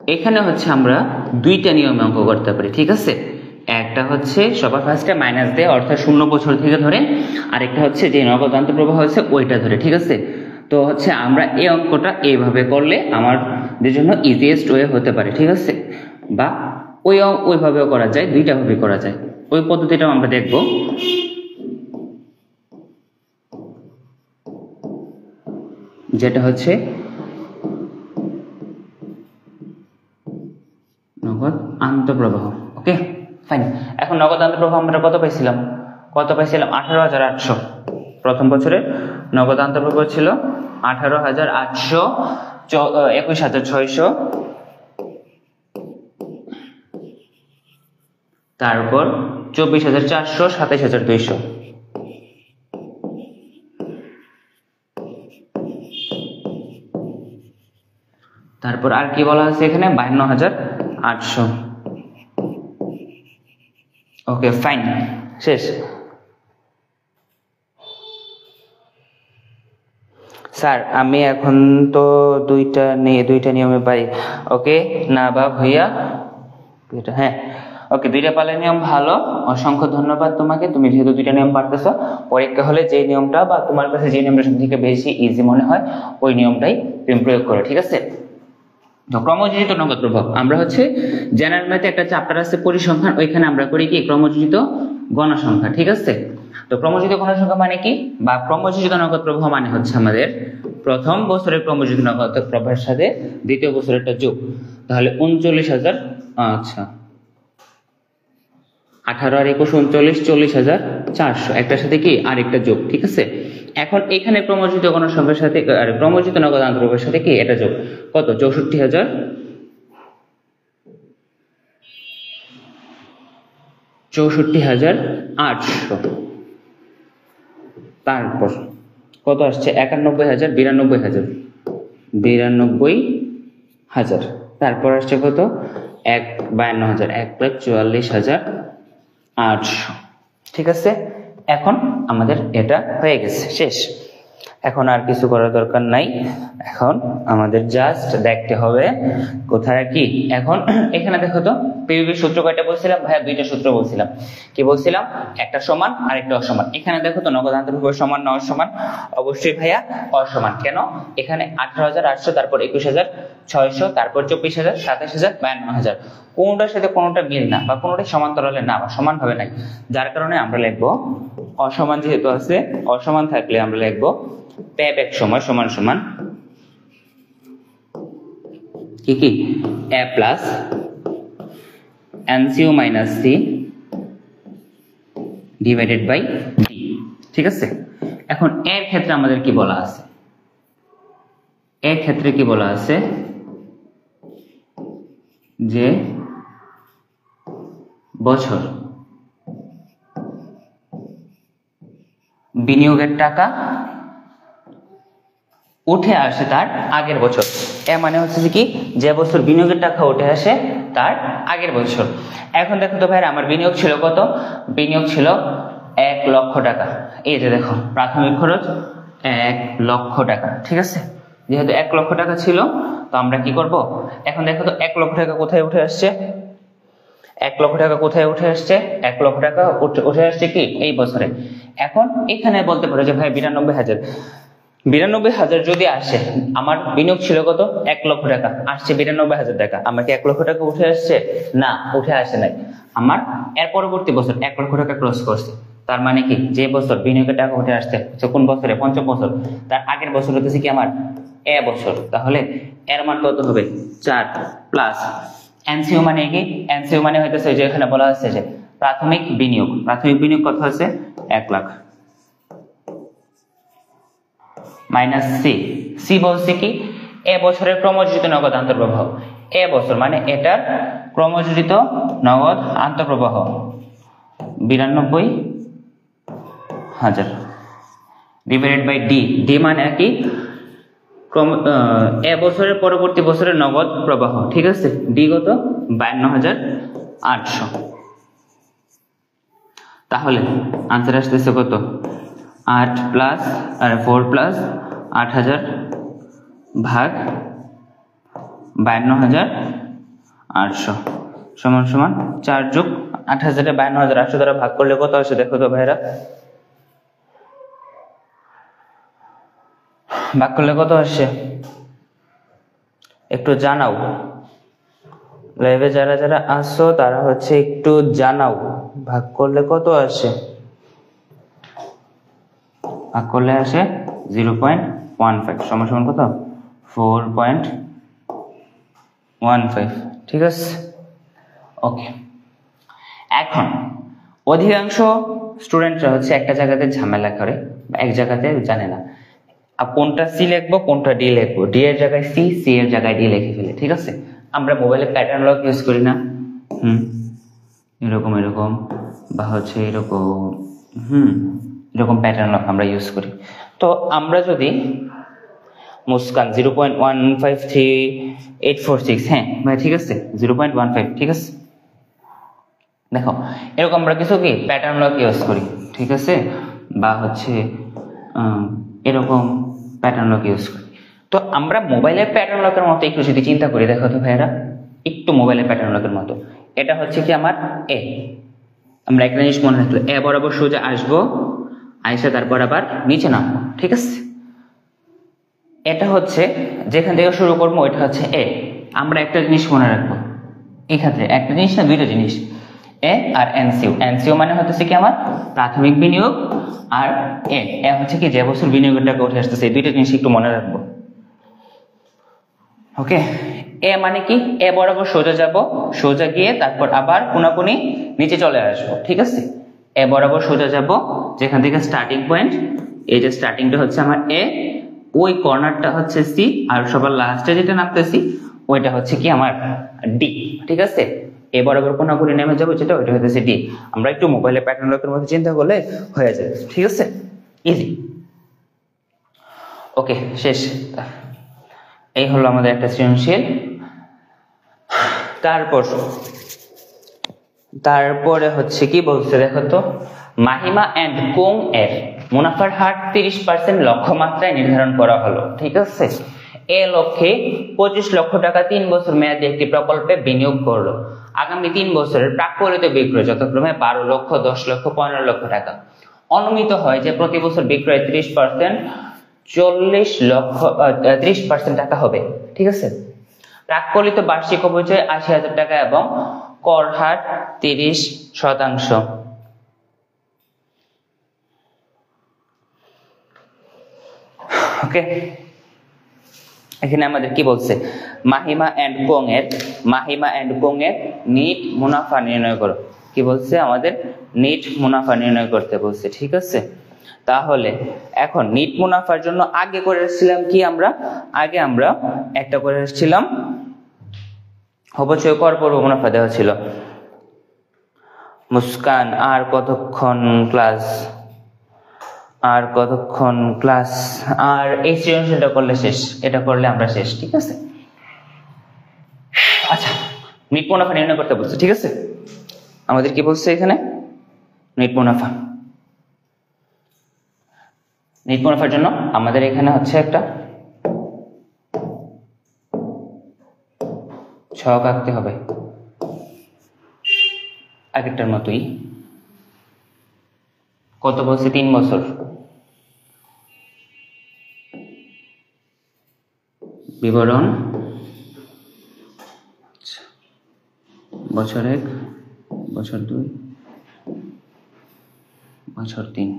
এখানে হচ্ছে আমরা দুইটা নিয়মে অঙ্ক করতে পারি। ঠিক আছে, একটা হচ্ছে সবার ফার্স্টে মাইনাস দিয়ে, অর্থাৎ 0 বছর থেকে ধরে, আরেকটা হচ্ছে যে নগদ আন্তঃপ্রবাহ হচ্ছে ওইটা ধরে। ঠিক আছে, তো হচ্ছে আমরা এই অঙ্কটা এইভাবে করলে আমাদের জন্য ইজিয়েস্ট ওয়ে হতে পারে। ঠিক আছে, বা ওইভাবেও করা যায়, দুইটা ভাবে করা যায়, ওই পদ্ধতিটাও আমরা দেখব। যেটা হচ্ছে নগদ আন্তঃপ্রবাহ। Okay fine. এখন নগদ আন্তঃপ্রবাহ আমরা কত পাইছিলাম, 18,800। প্রথম বছরে নগদ আন্তঃপ্রবাহ ছিল 18,800, 21,600, তারপর 24,400, 27,200। তারপর আর কি বলা আছে এখানে, 52,800। ওকে ফাইন, শেষ। স্যার আমি এখন তো দুইটা নিয়মে পারি। ওকে না বা ভাইয়া, হ্যাঁ ওকে, দুইটা পারলে নিয়ম ভালো, অসংখ্য ধন্যবাদ তোমাকে। তুমি যেহেতু দুইটা নিয়ম পারতেছো, পরীক্ষা হলে যে নিয়মটা বা তোমার কাছে যে নিয়মটা সব থেকে বেশি ইজি মনে হয় ওই নিয়মটাই তুমি প্রয়োগ করো। ঠিক আছে, তো ক্রমযোজিত নগদ প্রবাহ আমরা হচ্ছে জেনারেল ম্যাথে একটা চ্যাপ্টার আছে পরিসংখ্যান, ওইখানে আমরা করি কি ক্রমযোজিত গণসংখ্যা। ঠিক আছে, তো ক্রমযোজিত গণসংখ্যা মানে কি, বা ক্রমযোজিত নগদ প্রবাহ মানে হচ্ছে আমাদের প্রথম বছরের ক্রমযোজিত নগদ প্রবাহের সাথে দ্বিতীয় বছরেরটা যোগ। তাহলে 39,000, আচ্ছা 18 আর 21, 39, 40,400, একটার সাথে কি আরেকটা যোগ। ঠিক আছে, এখন এখানে ক্রমযোজিত গণসংখ্যার সাথে আর ক্রমযোজিত নগদ আন্তঃপ্রবাহের সাথে কি এটা যোগ, কত 64,800। তারপর কত আসছে 91,000, 92,000, 92,000। তারপর আসছে কত 52,000, 1,44,800। ঠিক আছে, এখন আমাদের এটা হয়ে গেছে, শেষ। এখন আর কিছু করার দরকার নাই, এখন আমাদের জাস্ট দেখতে হবে কোথায় কি। এখন এখানে দেখো তো পিভির সূত্র কয়টা বলছিলাম ভাইয়া, দুইটা সূত্র বলছিলাম। কি বলছিলাম, একটা সমান আর একটা অসমান। এখানে দেখো তো নগদ আন্তঃপ্রবাহ সমান না অসমান, অবশ্যই ভাইয়া অসমান। কেন, এখানে 18,800, তারপর 21,600, তারপর 24,000, 27,000, 52,000, কোনটার সাথে কোনটা মিল না বা কোনটাই সমান্তরালে না বা সমান ভাবে নাই, যার কারণে আমরা লিখবো অসমান। যেহেতু আছে অসমান থাকলে আমরা লিখবো প্যাব এক সময় সমান সমান কি কি a plus NCO minus C divided by D, ঠিক আছে। এখন এর ক্ষেত্রে আমাদের কি বলা আছে, এর ক্ষেত্রে কি বলা আছে যে বছর বিনিয়োগের টাকা উঠে আসে তার আগের বছর। এ মানে হচ্ছে কি যে বছর বিনিয়োগের টাকা উঠে আসে তার আগের বছর। এখন দেখো তো ভাইরা আমার বিনিয়োগ ছিল কত, বিনিয়োগ ছিল 1 লক্ষ টাকা। এই যে দেখো প্রাথমিক খরচ 1 লক্ষ টাকা, ঠিক আছে। যেহেতু 1 লক্ষ টাকা ছিল তো আমরা কি করব, এখন দেখো তো 1 লক্ষ টাকা কোথায় উঠে আসছে, 1 লক্ষ টাকা কোথায় উঠে আসছে, 1 লক্ষ টাকা উঠে আসছে কি এই বছরে। এখন এখানে বলতে পারো যে ভাই 92,000, 92,000 যদি আসে, আমার বিনিয়োগ ছিল কত 1 লক্ষ টাকা, আসছে 92,000 টাকা, আমার কি 1 লক্ষ টাকা উঠে আসছে, না উঠে আসে নাই। আমার এর পরবর্তী বছর 1 লক্ষ টাকা ক্রস করছে, তার মানে কি যে বছর বিনিয়োগের টাকা উঠে আসছে কোন বছরে, পঞ্চম বছর, তার আগের বছর হচ্ছে কি আমার এ বছর। তাহলে এর মান কত হবে 4 প্লাস NCO মানে কি, NCO মানে হইতেছে যে এখানে বলা আছে যে প্রাথমিক বিনিয়োগ, প্রাথমিক বিনিয়োগ কত আছে 1 লাখ মাইনাস সি বলছে কি এ বছরের ক্রমযোজিত নগদ আন্তঃপ্রবাহ, এ বছর মানে এটার ক্রমযোজিত নগদ আন্তঃপ্রবাহ 92,000 ডিভাইডেড বাই ডি মানে কি এ বছরের পরবর্তী বছরের নগদ প্রবাহ, ঠিক আছে। ডি কত 52,800। তাহলে আনসার আসতেছে কত 8 প্লাস আর 4 প্লাস 8,000 ভাগ 52,800 সমান সমান 4 যোগ 8,000 52,800 দ্বারা ভাগ করলে কত আসে দেখো তো ভাইরা, ভাগ করলে কত আসে একটু জানাও, লাইভে যারা যারা আসছো তারা হচ্ছে একটু জানাও ভাগ করলে কত আসে। ভাগ করলে আসে 0.15 সমান সমান কত 4.15, ঠিক আছে। ওকে, এখন অধিকাংশ স্টুডেন্টরা হচ্ছে একটা জায়গাতে ঝামেলা করে বা এক জায়গাতে জানে না কোনটা সি লিখবো কোনটা ডি লিখবো, ডি এর জায়গায় সি, সি এর জায়গায় ডি লিখে ফেলে, ঠিক আছে। আমরা মোবাইলে প্যাটার্ন লক ইউজ করি না, এরকম এরকম বা হচ্ছে এরকম, এরকম প্যাটার্ন লক আমরা ইউজ করি। তো আমরা যদি মুস্কান 0.153846, হ্যাঁ ভাই ঠিক আছে 0.15, ঠিক আছে। দেখো এরকম আমরা কিছু কি প্যাটার্ন লক ইউজ করি, ঠিক আছে, বা হচ্ছে এরকম প্যাটার্ন লক ইউজ করি। তো আমরা মোবাইলের প্যাটার্ন লকের মতো একটু যদি চিন্তা করি, দেখো তো ভাইয়েরা একটু মোবাইলের প্যাটার্ন লকের মতো, এটা হচ্ছে কি আমার এ, আমরা একটা জিনিস মনে রাখলো এ বরাবর সোজা আসবো, আইসা তারপর আবার নিচে নামবো, ঠিক আছে। এটা হচ্ছে যেখান থেকে শুরু করবো ওইটা হচ্ছে এ। আমরা একটা জিনিস মনে রাখবো এক্ষেত্রে, একটা জিনিস না দুইটা জিনিস, এ আর এনসিও। এনসিও মানে হচ্ছে কি আমার প্রাথমিক বিনিয়োগ, আর এ হচ্ছে কি যে বছর বিনিয়োগের টাকা উঠে আসতেছে, এই দুইটা জিনিস একটু মনে রাখবো। ওকে, এ মানে কি এ বরাবর সোজা যাব, সোজা গিয়ে তারপর আবার কোনাকুনি নিচে চলে আসবো, ঠিক আছে। এ বরাবর সোজা যাব, যেখান থেকে স্টার্টিং পয়েন্ট, এই যে স্টার্টিংটা হচ্ছে আমার এ, ওই কর্নারটা হচ্ছে সি, আর সবার লাস্টে যেটা নামতেছি ওইটা হচ্ছে কি আমার ডি, ঠিক আছে। এ বরাবর কোনাকুনি নেমে যাবো যেটা, ওইটা হচ্ছে ডি। আমরা একটু মোবাইলের প্যাটার্ন লকের মধ্যে চিন্তা করলে হয়ে যাবে, ঠিক আছে, ইজি। ওকে, শেষ। এই হলো আমাদের একটা সৃজনশীল। তারপরে হচ্ছে কি বলছে দেখো তো, মাহিমা এন্ড কোং এর মুনাফার হার 30% লক্ষ্যমাত্রায় নির্ধারণ করা হলো, ঠিক আছে। এ লক্ষ্যে 25 লক্ষ টাকা 3 বছর মেয়াদী একটি প্রকল্পে বিনিয়োগ করলো। আগামী 3 বছরের প্রাক্কলিত বিক্রয় যথাক্রমে 12 লক্ষ, 10 লক্ষ, 15 লক্ষ টাকা। অনুমিত হয় যে প্রতি বছর বিক্রয় 30% 30% টাকা হবে, ঠিক আছে। প্রাক্কলিত বার্ষিক অপচয় 80,000 টাকা এবং কর হার 30%। ওকে, এখানে আমাদের কি বলছে, মাহিমা এন্ড কোং এর নিট মুনাফা নির্ণয় করো। কি বলছে আমাদের, নিট মুনাফা নির্ণয় করতে বলছে। ঠিক আছে, তাহলে এখন নিট মুনাফার জন্য আগে করে এসেছিলাম কি, আমরা একটা করে এসেছিলাম অবচয় কর পূর্ব মুনাফা দেওয়া ছিল। মুস্কান আর কতক্ষণ ক্লাস, আর এই সৃজনশীলটা করলে শেষ, এটা করলে আমরা শেষ। ঠিক আছে, আচ্ছা নিট মুনাফা নির্ণয় করতে বলছে। ঠিক আছে, আমাদের কি বলছে এখানে, নিট মুনাফার জন্য আমাদের এখানে হচ্ছে একটা ছক আঁকতে হবে, আগেরটার মতোই। কত বলছে, 3 বছর। বিবরণ বছর 1, বছর 2, বছর 3।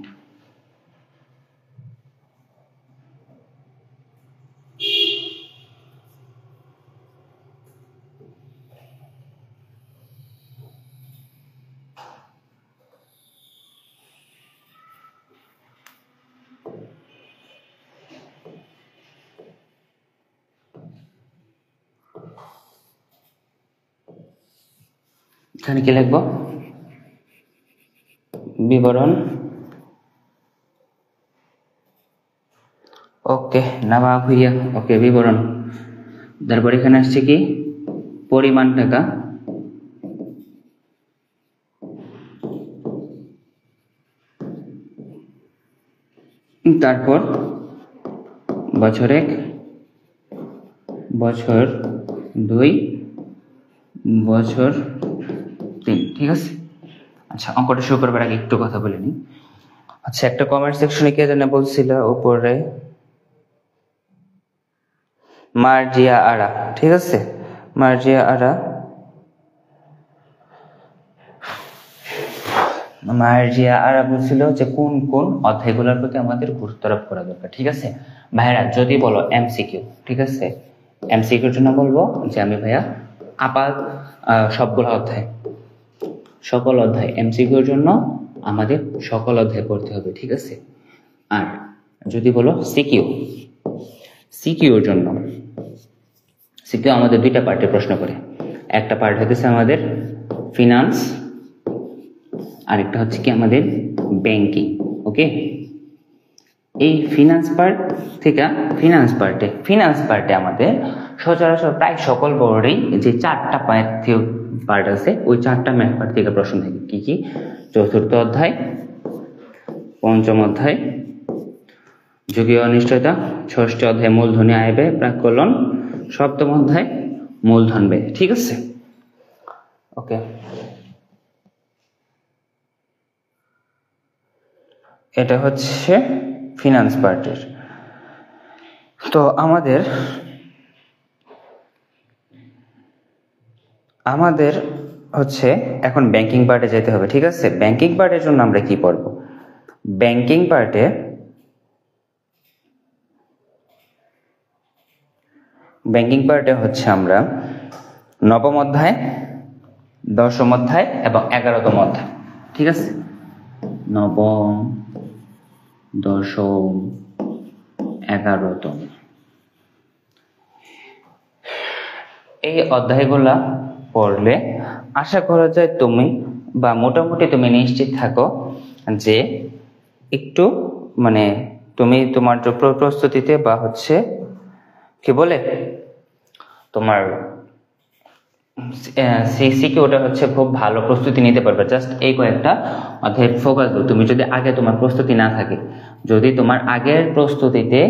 এখানে কি লিখবো, বিবরণ। ওকে, নবাব ভুইয়া, ওকে বিবরণ। তারপর এখানে আসছে কি, পরিমাণ টাকা, তারপর বছর 1, বছর 2, বছর 3। ঠিক আছে, আচ্ছা অঙ্কটা শুরু করবার আগে একটু কথা বলে নিই। আচ্ছা, একটা কমেন্ট সেকশনে কে জানে বলছিল উপরে, মার্জিয়া আরা। ঠিক আছে, মার্জিয়া আরা বলছিল যে কোন কোন অধ্যায়গুলোর প্রতি আমাদের গুরুত্ব আরোপ করা দরকার। ঠিক আছে ভাইরা, যদি বলো এমসিকিউ, ঠিক আছে, এমসিকিউর জন্য বলবো যে আমি ভাইয়া আপাত সবগুলো অধ্যায়, সকল অধ্যায়, এমসিকিউর জন্য আমাদের সকল অধ্যায় পড়তে হবে। ঠিক আছে, আর যদি বলো সিকিউর জন্য, সিকিউ আমাদের 2টা পার্টে প্রশ্ন করে। একটা পার্ট হচ্ছে আমাদের ফিনান্স, আরেকটা হচ্ছে কি আমাদের ব্যাংকিং। ওকে, এই ফিনান্স পার্টে আমাদের সচরাচর প্রায় সকল বোর্ডেই যে 4টা পার্ট আছে, ওই 4টা ম্যাথ পার্ট থেকে প্রশ্ন থাকে। কি কি, 4র্থ অধ্যায়, 5ম অধ্যায় যোগীয় অনিশ্চয়তা, 6ষ্ঠ অধ্যায় মূলধনী আয় ব্যয় প্রাক্কলন, 7ম অধ্যায় মূলধন ব্যয়। ঠিক আছে, ওকে, এটা হচ্ছে ফিনান্স পার্টের। তো আমাদের হচ্ছে এখন ব্যাংকিং পার্টে যেতে হবে। ঠিক আছে, ব্যাংকিং পার্টের জন্য আমরা কি পড়ব, ব্যাংকিং পার্টে হচ্ছে আমরা 9ম অধ্যায়, 10ম অধ্যায় এবং 11তম অধ্যায়। ঠিক আছে, 9ম, 10ম, 11তম, এই অধ্যায়গুলা পড়লে আশা করা যায় তুমি বা মোটামুটি তুমি নিশ্চিত থাকো যে একটু মানে তুমি তোমার প্রস্তুতিতে বা হচ্ছে কি বলে তোমার সিকিউটা হচ্ছে খুব ভালো প্রস্তুতি নিতে পারবে। জাস্ট এই কয়েকটা অধ্যায় ফোকাস দাও। তুমি যদি আগে তোমার প্রস্তুতি না থাকে, যদি তোমার আগের প্রস্তুতিতে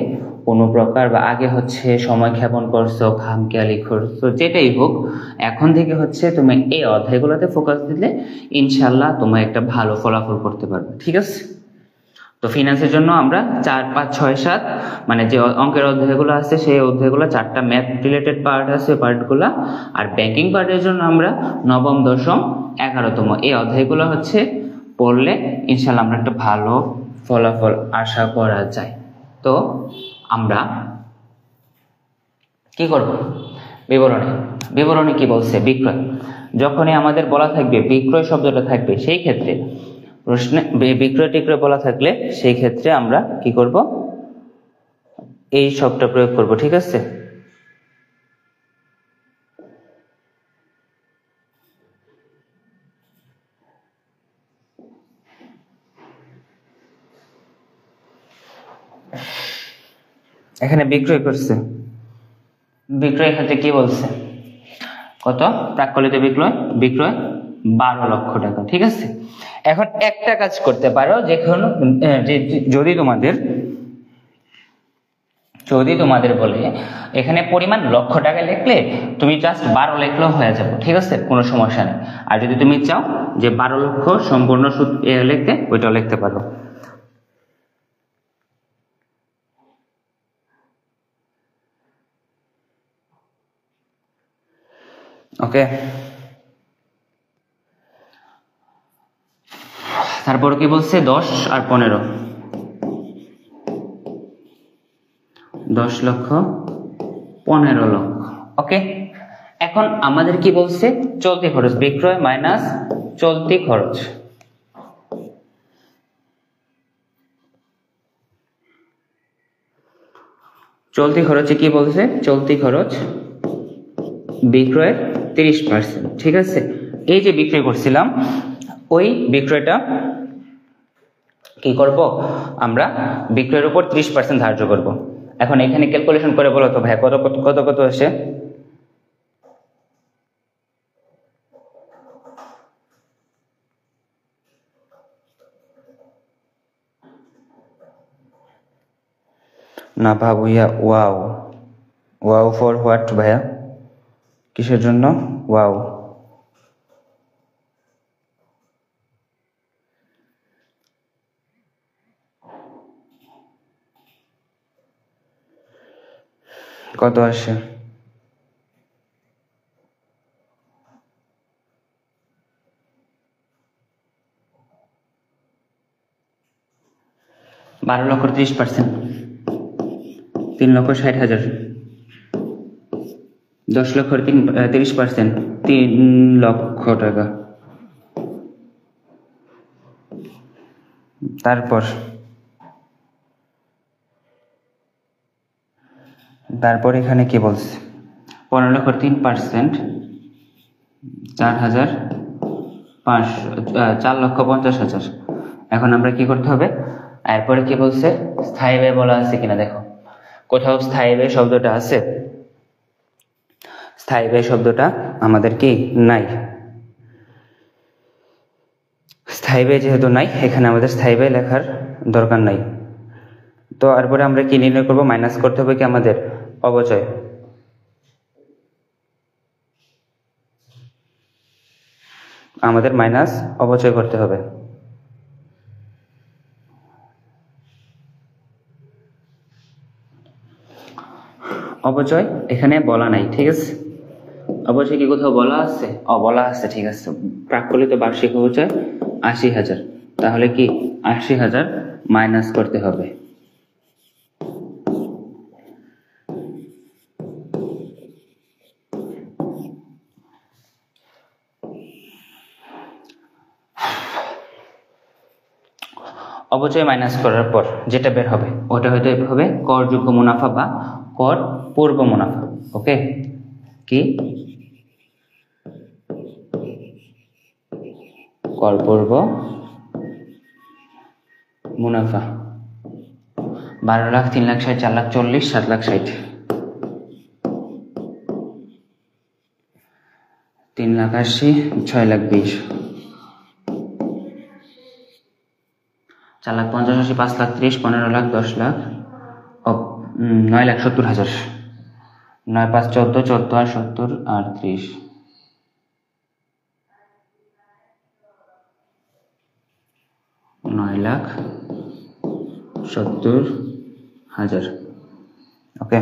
কোনো প্রকার বা আগে হচ্ছে সময় ক্ষেপণ করছো, খামখেয়ালি করছো, যেটাই হোক, এখন থেকে হচ্ছে তুমি এই অধ্যায়গুলোতে ফোকাস দিলে ইনশাল্লাহ তোমার একটা ভালো ফলাফল করতে পারবে। ঠিক আছে, তো ফিনান্সের জন্য আমরা 4, 5, 6, 7 মানে যে অঙ্কের অধ্যায়গুলো আছে সেই অধ্যায়গুলো, 4টা ম্যাথ রিলেটেড পার্ট আছে পার্টগুলো, আর ব্যাংকিং পার্টের জন্য আমরা 9ম, 10ম, 11তম এই অধ্যায়গুলো হচ্ছে পড়লে ইনশাল্লাহ আমরা একটা ভালো ফলাফল আশা করা যায়। তো আমরা কি করব? বিবরণী। বিবরণী কি বলছে? বিক্রয়। যখনই আমাদের বলা থাকবে বিক্রয় শব্দটা থাকবে, সেই ক্ষেত্রে প্রশ্নে বিক্রয় টিক্রয় বলা থাকলে সেই ক্ষেত্রে আমরা কি করব? এই শব্দটা প্রয়োগ করব। ঠিক আছে? এখানে বিক্রয় করছে, বিক্রয় ক্ষেত্রে কি বলছে? কত? প্রাক্কলিত বিক্রয়, বিক্রয় 12 লক্ষ টাকা। ঠিক আছে, এখন একটা কাজ করতে পারো, যদি তোমাদের বলে এখানে পরিমাণ লক্ষ টাকা লিখলে তুমি জাস্ট 12 লিখলেও হয়ে যাবে। ঠিক আছে, কোনো সমস্যা নেই। আর যদি তুমি চাও যে 12 লক্ষ সম্পূর্ণ লিখতে, ওইটাও লিখতে পারো। ওকে, তারপর কি বলছে? 10 আর 15, 10 লক্ষ 15 লক্ষ। ওকে, এখন আমাদের কি বলছে? চলতি খরচ, বিক্রয় মাইনাস চলতি খরচ। চলতি খরচে কি বলছে? চলতি খরচ বিক্রয়ের 30%। ঠিক আছে, এই যে বিক্রয় করছিলাম, ওই বিক্রয়টা কি করব? আমরা বিক্রয়ের উপর 30% ধার্য করব। এখন এখানে ক্যালকুলেশন করে বলো তো ভাই, কত কত কত কত আসে? না ভাইয়া, ওয়াও। ওয়াও ফর হোয়াট ভাইয়া? কিসের জন্য ওয়াও? কত আসে? বারো লক্ষ 30%, 3,60,000। 10 লক্ষ 30%, 3 লক্ষ টাকা। তারপর এখানে কি বলছে? 15 লক্ষ 3%, 4,50,000। এখন আমরা কি করতে হবে? এরপরে কি বলছে? স্থায়ী ব্যয় বলা আছে কিনা দেখো। কোথাও স্থায়ী ব্যয় শব্দটা আছে? স্থায়ী ব্যয় শব্দটা আমাদের কি নাই। স্থায়ী ব্যয় যেহেতু নাই, এখানে আমাদের স্থায়ী ব্যয় লেখার দরকার নাই। তো এরপরে আমরা কি নির্ণয় করব? মাইনাস করতে হবে কি আমাদের? অবচয়। আমাদের মাইনাস অবচয় করতে হবে। অবচয় এখানে বলা নাই। ঠিক আছে, অবচয় কি কোথাও বলা আছে? বলা আছে। ঠিক আছে, প্রাক্কলিত বার্ষিক অবচয় 80,000। তাহলে কি 80,000 মাইনাস করতে হবে। অবচয় মাইনাস করার পর যেটা বের হবে ওটা হয়তো হবে করযোগ্য মুনাফা বা কর পূর্ব মুনাফা। ওকে, কি কর পূর্ব মুনাফা? 12 লাখ, 3 লাখ 60, 4 লাখ 40, 7 লাখ 60, 3 লাখ 80, 6 লাখ 20, 4 লাখ 50, 80, 5 লাখ 30, 15 লাখ, 10 লাখ, 9 লাখ 70,000। 9 5 14, 14 আর 70 আর 30, 9 লাখ 70,000। ওকে,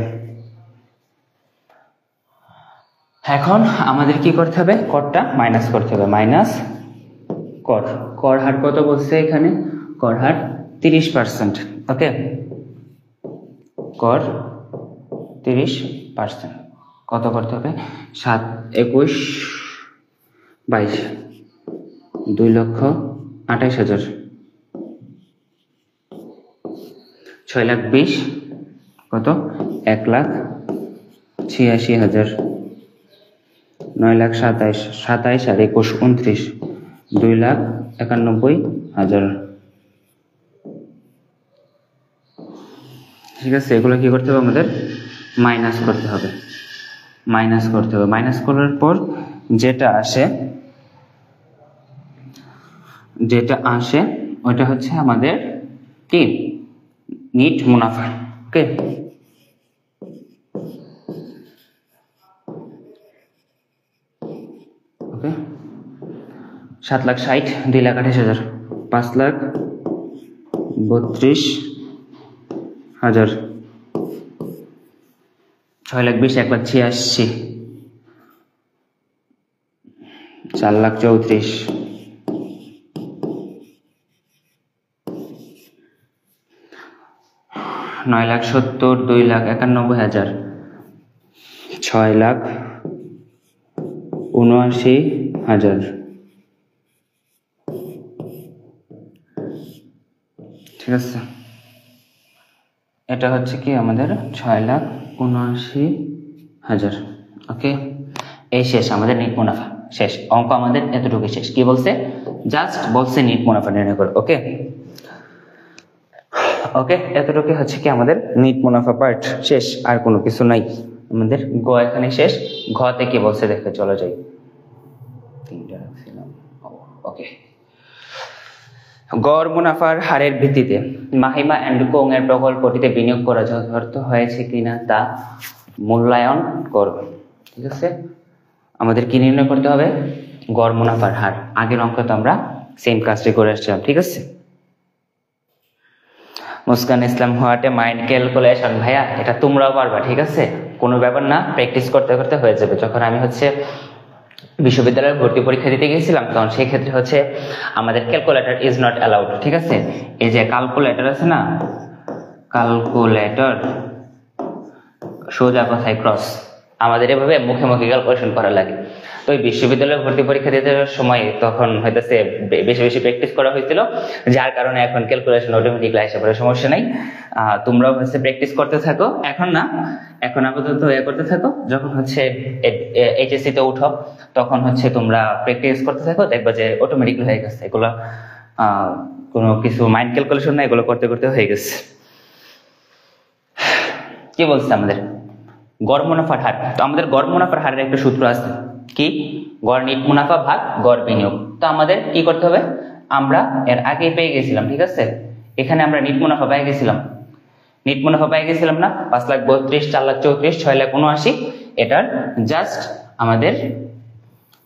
এখন আমাদের কি করতে হবে? করটা মাইনাস করতে হবে। মাইনাস কর। কর হার কত বলছে এখানে? কর হার 30%। ওকে, কর 30%। কত করতে হবে? 7, 21, 22, 2,28,000, 6,20,000 কত? 1,86,000, 9,27,000, 27 আর 21, 29, 2,91,000। ঠিক আছে, এগুলো কি করতে হবে? আমাদের মাইনাস করতে হবে। মাইনাস করার পর যেটা আসে ওইটা হচ্ছে আমাদের কি? নিট মুনাফা। ওকে, ওকে, 7,60,000, 2,28,000, 5,32,000, 6,20,000, 1,86,000, 4,34,000, 9,70,000, 2,91,000, 6,79,000। ঠিক আছে, এটা হচ্ছে কি আমাদের 6,79,000। ওকে, এই শেষ আমাদের নিট মুনাফা শেষ। অঙ্ক আমাদের এতটুকু শেষ। কি বলছে? জাস্ট বলছে নিট মুনাফা নির্ণয় করো। ওকে, ওকে, এতটুকু হচ্ছে কি আমাদের নিট মুনাফা পার্ট শেষ, আর কোনো কিছু নাই আমাদের। গ এখানে শেষ। ঘতে কি বলছে দেখে চলে যাই। ওকে, গড় মুনাফার হারের ভিত্তিতে মাহিমা অ্যান্ড কোং এর প্রকল্পটিতে বিনিয়োগ করা যথার্থ হয়েছে কিনা তা মূল্যায়ন করবে। ঠিক আছে, আমাদের কি নির্ণয় করতে হবে? গড় মুনাফার হার। আগের অঙ্ক তো আমরা সেম কাজটি করে আসছিলাম। ঠিক আছে, মুস্কান ইসলাম হোয়াট এ মাইন্ড ক্যালকুলেশন। ভাইয়া এটা তোমরাও পারবা। ঠিক আছে, কোনো ব্যাপার না, প্র্যাকটিস করতে করতে হয়ে যাবে। যখন আমি হচ্ছে বিশ্ববিদ্যালয়ে ভর্তি পরীক্ষা দিতে গেছিলাম তখন সেই ক্ষেত্রে হচ্ছে আমাদের ক্যালকুলেটর ইজ নট অ্যালাউড। ঠিক আছে, এই যে ক্যালকুলেটর আছে না, ক্যালকুলেটর সোজা কথায় ক্রস, আমাদের এভাবে মুখে মুখে ক্যালকুলেশন করা লাগে। তো ওই বিশ্ববিদ্যালয়ে ভর্তি পরীক্ষা দিতে সময় তখন হইতেছে বেশি বেশি প্র্যাকটিস করা হয়েছিল, যার কারণে এখন ক্যালকুলেশন অটোমেটিকলি আসে পড়ে, সমস্যা নাই। তোমরাও হচ্ছে প্র্যাকটিস করতে থাকো, এখন না, এখন আপাতত করতে থাকো। যখন হচ্ছে এইচএসসি তে উঠো তখন হচ্ছে তোমরা প্র্যাকটিস করতে থাকো, দেখবা যে অটোমেটিকলি হয়ে গেছে। এগুলো কোনো কিছু মাইন্ড ক্যালকুলেশন না, এগুলো করতে করতে হয়ে গেছে। কি বলছে আমাদের? গড় মুনাফার হার। তো আমাদের গড় মুনাফার হারের একটা সূত্র আছে, কি? গড় নিট মুনাফা ভাগ গড় বিনিয়োগ। তো আমাদের কি করতে হবে? আমরা এর আগে পেয়ে গেছিলাম। ঠিক আছে, এখানে আমরা নিট মুনাফা পেয়ে গেছিলাম। নিট মুনাফা পেয়ে গেছিলাম না? 5,32,000, 4,34,000, 6,79,000। এটার জাস্ট আমাদের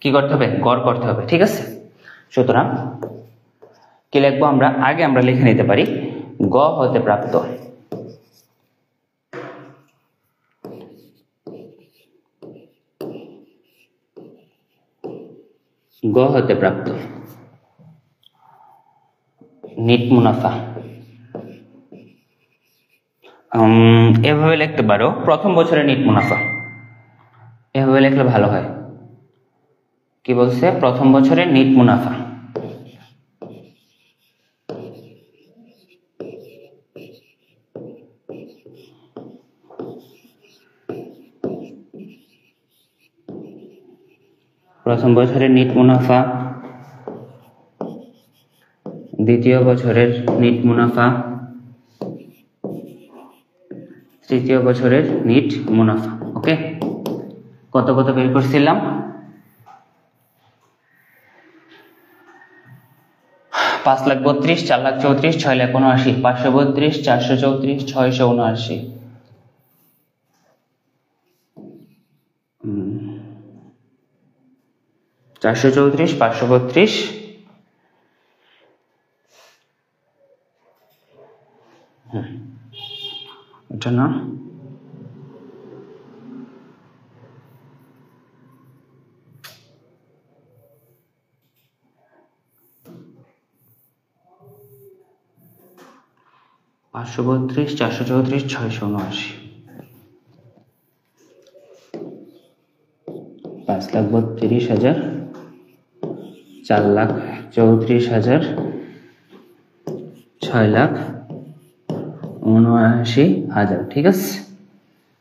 কি করতে হবে? গড় করতে হবে। ঠিক আছে, সুতরাং কি লিখবো আমরা? আগে আমরা লিখে নিতে পারি গ হতে প্রাপ্ত। গ হতে প্রাপ্ত নিট মুনাফা। এভাবে লিখতে পারো, প্রথম বছরের নিট মুনাফা। এভাবে লিখলে ভালো হয়। কি বলছে? প্রথম বছরের নিট মুনাফা। প্রথম বছরের নিট মুনাফা, দ্বিতীয় বছরের নিট মুনাফা, তৃতীয় বছরের নিট মুনাফা। ওকে, কত কত বের করছিলাম? 5,32,000, 4,34,000, 6,79,000, 532,000, 434,000, 679,000, 434,000, 532,000, এটা না, পাঁচশো 532,000, 434,000, 679,000। 5,32,000, 4,34,000, 6,79,000। ঠিক আছে,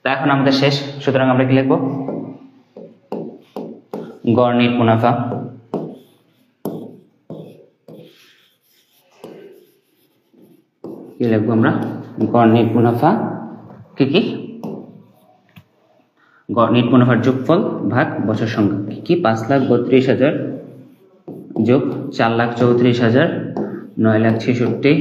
তা এখন আমাদের শেষ। সুতরাং আমরা কি লিখবো? গড় নেট মুনাফা কি লিখবো আমরা? গড় নেট মুনাফা কি কি? গড় নেট মুনাফার যোগফল ভাগ বছর সংখ্যা কি কি? 5,32,000 যোগ 4,34,000, 9,66,000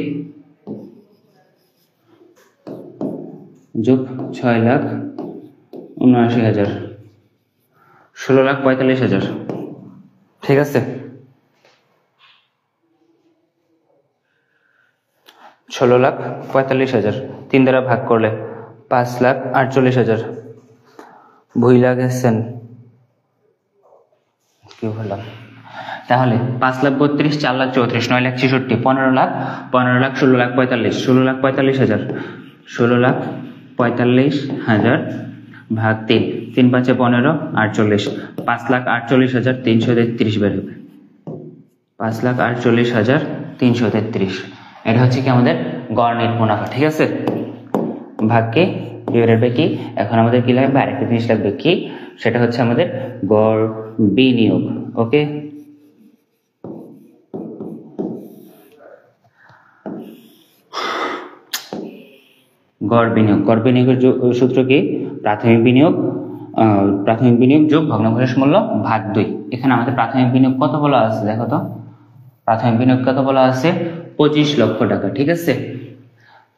যোগ 6,79,000, 16,45,000। ঠিক আছে, 16,45,000 3 দ্বারা ভাগ করলে 5,48,000। ভুইলা গেছেন কি বললাম? তাহলে 5,32,000, 4,34,000, 9,66,000, 15,00,000, 15,00,000, 16,45,000, 16,45,000, 16,45,000 ভাগ 3, 3 5 15, 48, 5,48,333 বের হবে। 5,48,333, এটা হচ্ছে কি আমাদের গড় নেট মুনাফা। ঠিক আছে, ভাগকে ডিভাইডেড বাই কি? এখন আমাদের কি লাগবে? আরেকটা জিনিস লাগবে কি? সেটা হচ্ছে আমাদের গড় বিনিয়োগ। ওকে, গড় বিনিয়োগ। গড় বিনিয়োগের সূত্র কি? প্রাথমিক বিনিয়োগ যোগ ভগ্নাংশের মূল্য ভাগ 2। এখানে আমাদের প্রাথমিক বিনিয়োগ কত বলা আছে দেখো তো? প্রাথমিক বিনিয়োগ কত বলা আছে? 25 লক্ষ টাকা। ঠিক আছে,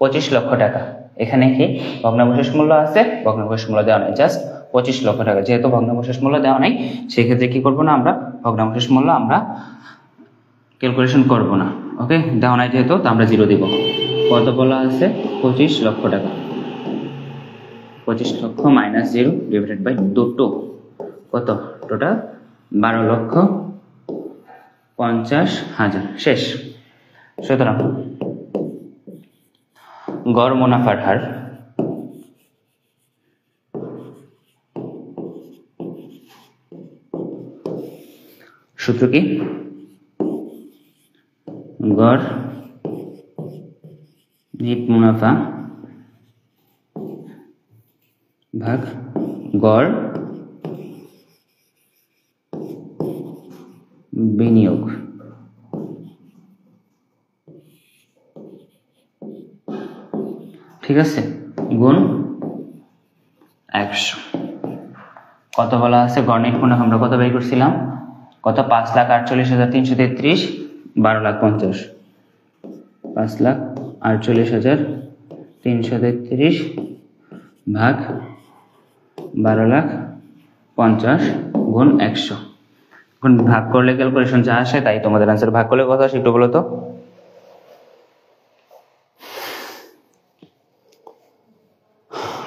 25 লক্ষ টাকা। এখানে কি ভগ্নাংশের মূল্য আছে? ভগ্নাংশের মূল্য দেওয়া নাই, জাস্ট 25 লক্ষ টাকা। যেহেতু ভগ্নাংশের মূল্য দেওয়া নাই, সেক্ষেত্রে কি করবো না আমরা? ভগ্নাংশের মূল্য আমরা ক্যালকুলেশন করব না। ওকে, দেওয়া নাই যেহেতু, তো আমরা 0 দিব। কত বলা আছে? 25 লক্ষ টাকা। 25 লক্ষ মাইনাস 0 ডিভাইডেড বাই 2, কত? টোটাল 12,50,000। শেষ। সুতরাং গড় মুনাফার হার সূত্র কি? গড় নেট মুনাফা ভাগ গড় বিনিয়োগ। ঠিক আছে, গুণ 100। কত বলা আছে? গড় নেট মুনাফা আমরা কত বের করছিলাম? কত? 5,48,333, 12,50,000, 5,48,333 ভাগ 12,50,000 গুণ 100। এখন ভাগ করলে ক্যালকুলেশন যা আসে তাই তোমাদের আনসার। ভাগ করলে কত আসে একটু বলো তো?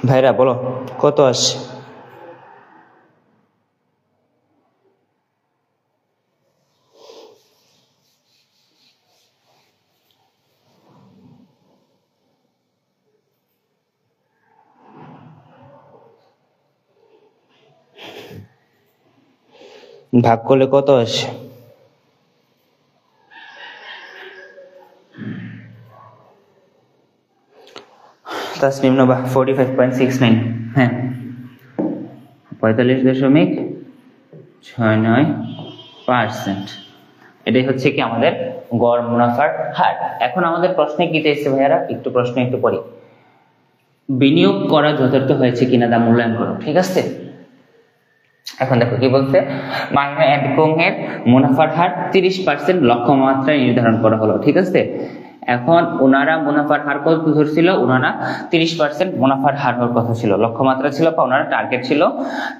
ভাইরা বলো কত আসে? ভাগ করলে কত আসে? তাসনিম নবা 45.69। হ্যাঁ, 45.69%। এটাই হচ্ছে কি আমাদের গড় মুনাফার হার। এখন আমাদের প্রশ্নে কি দিয়েছে ভাইয়ারা? একটু প্রশ্ন একটু পড়ি। বিনিয়োগ করা যথার্থ হয়েছে কিনা তা মূল্যায়ন করো। ঠিক আছে, এখন দেখো কি বলছে? মাহিমা এন্ড কোং এর মুনাফার হার 30% লক্ষ্যমাত্রায় নির্ধারণ করা হলো। ঠিক আছে, এখন ওনারা মুনাফার হার কত ধরছিল? ওনারা 30% মুনাফার হার হওয়ার কথা ছিল, লক্ষ্যমাত্রা ছিল বা ওনারা টার্গেট ছিল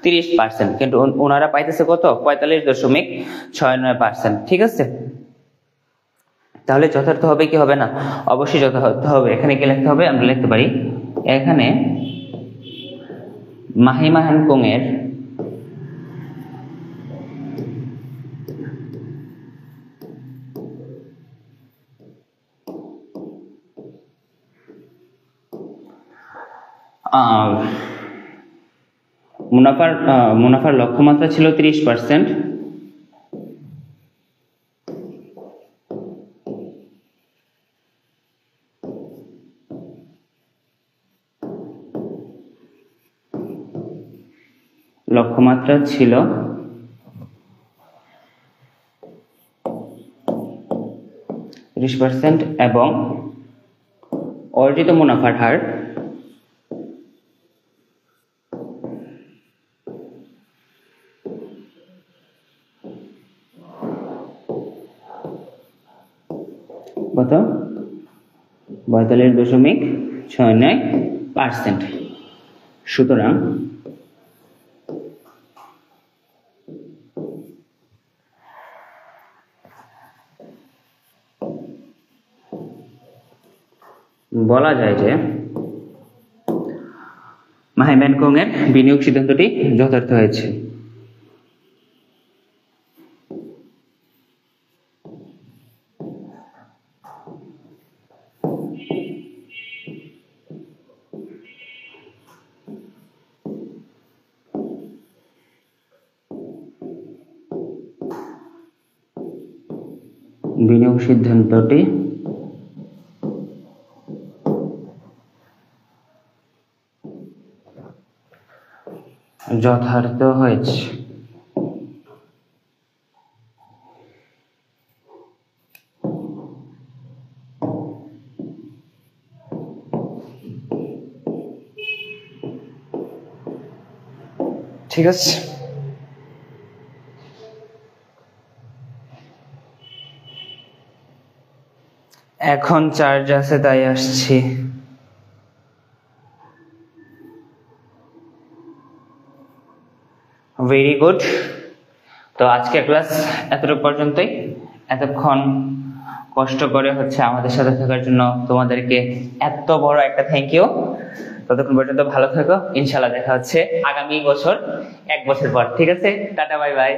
30%, কিন্তু ওনারা পাইতেছে কত? 45.69%। ঠিক আছে, তাহলে যথার্থ হবে কি হবে না? অবশ্যই যথার্থ হবে। এখানে কি লিখতে হবে? আমরা লিখতে পারি এখানে মাহিমা এন্ড কোং এর মুনাফার লক্ষ্যমাত্রা ছিল 30%। লক্ষ্যমাত্রা ছিল 30% এবং অর্জিত মুনাফার হার কত? 42.69%। সুতরাং বলা যায় যে মাহি ব্যাংকক এর বিনিয়োগ সিদ্ধান্তটি যথার্থ হয়েছে। বিনিয়োগ সিদ্ধান্তটি যথার্থ হয়েছে। ঠিক আছে, এখন চার্জ আছে তাই আসছি। Very good. তো আজকের ক্লাস এতটুকু পর্যন্তই। এতক্ষণ কষ্ট করে আমাদের সাথে থাকার জন্য তোমাদেরকে এত বড় একটা থ্যাংক ইউ। ততক্ষণ পর্যন্ত ভালো থাকো, ইনশাআল্লাহ দেখা হচ্ছে আগামী বছর 1 বছর পর। ঠিক আছে, টাটা, বাই বাই।